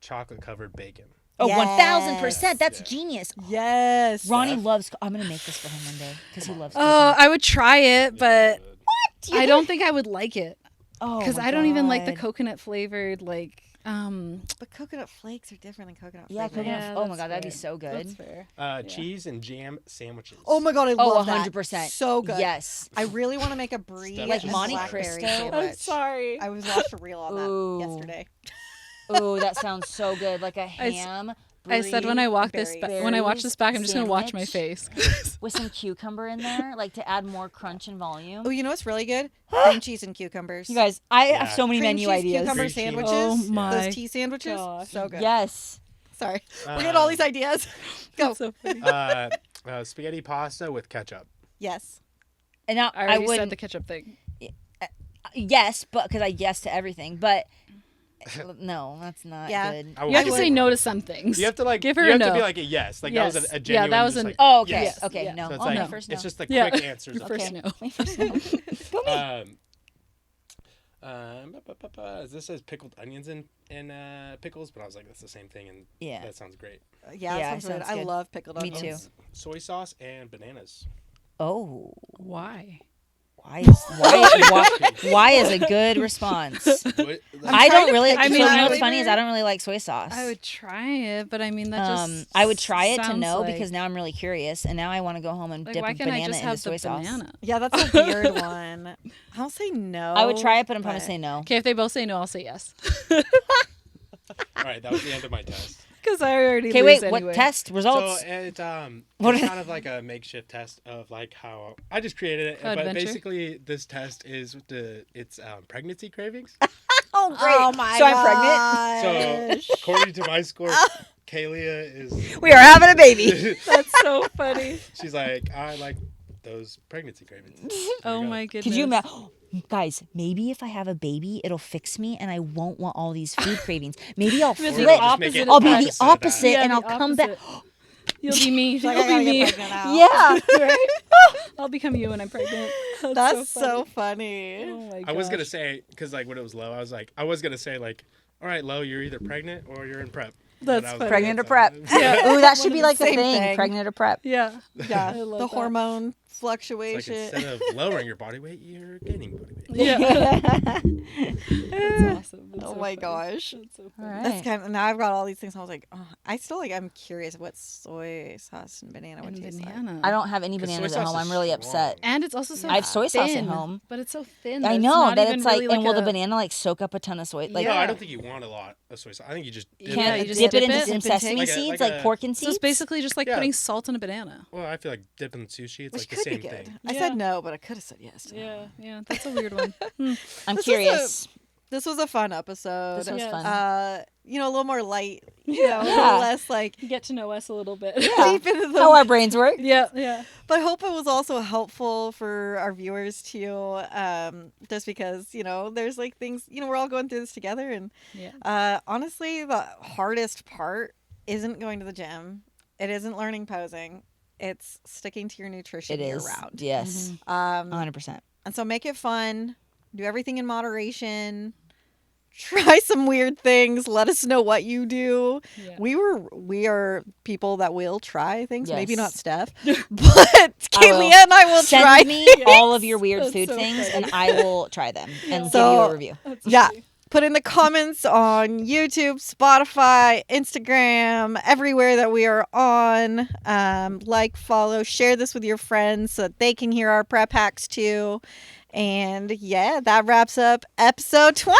chocolate covered bacon. Oh, Yes. 1000%. That's Yeah. genius. Yes. Ronnie Steph? loves. I'm gonna make this for him one day because he loves. oh, coconut. I would try it, but You I do? don't think I would like it Oh, because my I don't even like the God. coconut flavored like. But coconut flakes are different than coconut Yeah, flavor. coconut. Yeah, oh my that's god, that'd be fair. so good. That's fair. Cheese and jam sandwiches. Oh my god, I Oh, love that. 100%. So good. Yes. I really want to make a brie Steph Like is Monte blackberry Cristo? sandwich. I'm sorry. I was watched a reel on that Ooh. yesterday. Oh, that sounds so good. Like a ham. I said when I walk this berries. when I watch this back, I'm just gonna watch my Sandwich. face. with some cucumber in there, like to add more crunch and volume. Oh, you know what's really good? Cream cheese and cucumbers. You guys, I Yeah. have so many Cream menu cheese, ideas. cucumber Cream cheese. sandwiches. Oh my Those tea sandwiches. gosh. So good. Yes. Sorry. We're getting all these Um, ideas. Go. So funny. Spaghetti pasta with ketchup. Yes. And now I I already said wouldn't. the ketchup thing. Yes, but because I yes to everything, but no, that's not Yeah. good. You have to say no to some things. You have to like give her you a have no. to be like a yes. Like Yes. that was a Yeah, genuine. that was just an- like, Oh, okay, yes. okay, Yeah. no. So it's Oh, like my first no. it's just the Yeah. quick answers. Your of first Okay. no. My first no. Go me. This says pickled onions in pickles, but I was like, that's the same thing, and Yeah. that sounds great. Yeah, Yeah, that sounds good. sounds I good. love pickled Me onions. too. Soy sauce and bananas. Oh, Why? why is a good response? I don't really. I So mean, you know I what's would- funny is I don't really like soy sauce. I would try it, but I mean that just. I would try it to sounds know like, because now I'm really curious, and now I want to go home and like dip why a can't I banana just in the have soy the sauce. banana? Yeah, that's a weird one. I'll say no. I would try it, but I'm probably but- say no. Okay, if they both say no, I'll say yes. All right, that was the end of my test. Because I already. Okay, lose wait. anyway. What test results? So it What it's are- kind of like a makeshift test of like how I just created it, but Adventure? basically this test is it's pregnancy cravings. Oh, great. Oh my So I'm pregnant. So according to my score, Kalia is We are having a baby. That's so funny. she's like, I like those pregnancy cravings. There Oh you go. my goodness. Could you imagine? Guys, maybe if I have a baby, it'll fix me, and I won't want all these food cravings. Maybe I'll Or flip. the just make it I'll be the opposite of that. opposite, Yeah, and the I'll come back. opposite. You'll be me. Like, You'll I gotta be get me. pregnant now. Yeah, right. I'll become you when I'm pregnant. That's funny. so funny. Oh my I was gonna gosh. say because like when it was low, I was gonna say like, all right, low, you're either pregnant or you're in prep. That's But I was funny. Pregnant or that's prep. Yeah. Ooh, that should be like the Same thing. thing. Pregnant or prep. Yeah. Yeah, I love the that. hormone It's like fluctuation. instead of lowering your body weight, you're gaining body weight. Yeah. That's awesome. That's Oh so my funny. gosh. That's so All funny. right. That's kind of now I've got all these things. I was like, oh, I still like. I'm curious what soy sauce and banana would And taste like. banana. I don't have any 'Cause soy bananas at sauce home. is I'm really strong. upset. And it's also so I have soy sauce at thin, home. but it's so thin. I that know not that even it's like, really and will the a- banana like soak up a ton of soy? Like, No, Yeah. I don't think you want a lot of soy sauce. I think you just dip can't you it. just dip it dip into it? some Dip and sesame take? seeds, Like like a- pork and So seeds. it's basically just like Yeah. putting salt in a banana. Well, I feel like dipping sushi. It's Which like the could same be good. thing. I Yeah. said no, but I could have said yes. To that. Yeah, yeah, that's a weird one. I'm This is curious. This was a fun episode. This was Yes. fun. a little more light. A Yeah. little less like Get to know us a little bit. Yeah. deep into the. How our brains work. yeah, yeah. But I hope it was also helpful for our viewers too. Just because there's like things we're all going through this together, and Yeah. honestly, the hardest part isn't going to the gym. It isn't learning posing. It's sticking to your nutrition It year is. round. Yes. 100%. And so make it fun. Do everything in moderation. Try some weird things. Let us know what you do. Yeah. We are people that will try things. Maybe not Yes. Steph, but Kaylee and I will Send try. me all of your weird That's food so things, funny. and I will try them and give you So- a review. That's Yeah. funny. Put in the comments on YouTube, Spotify, Instagram, everywhere that we are on. Like, follow, share this with your friends so that they can hear our prep hacks too. And yeah, that wraps up episode 20.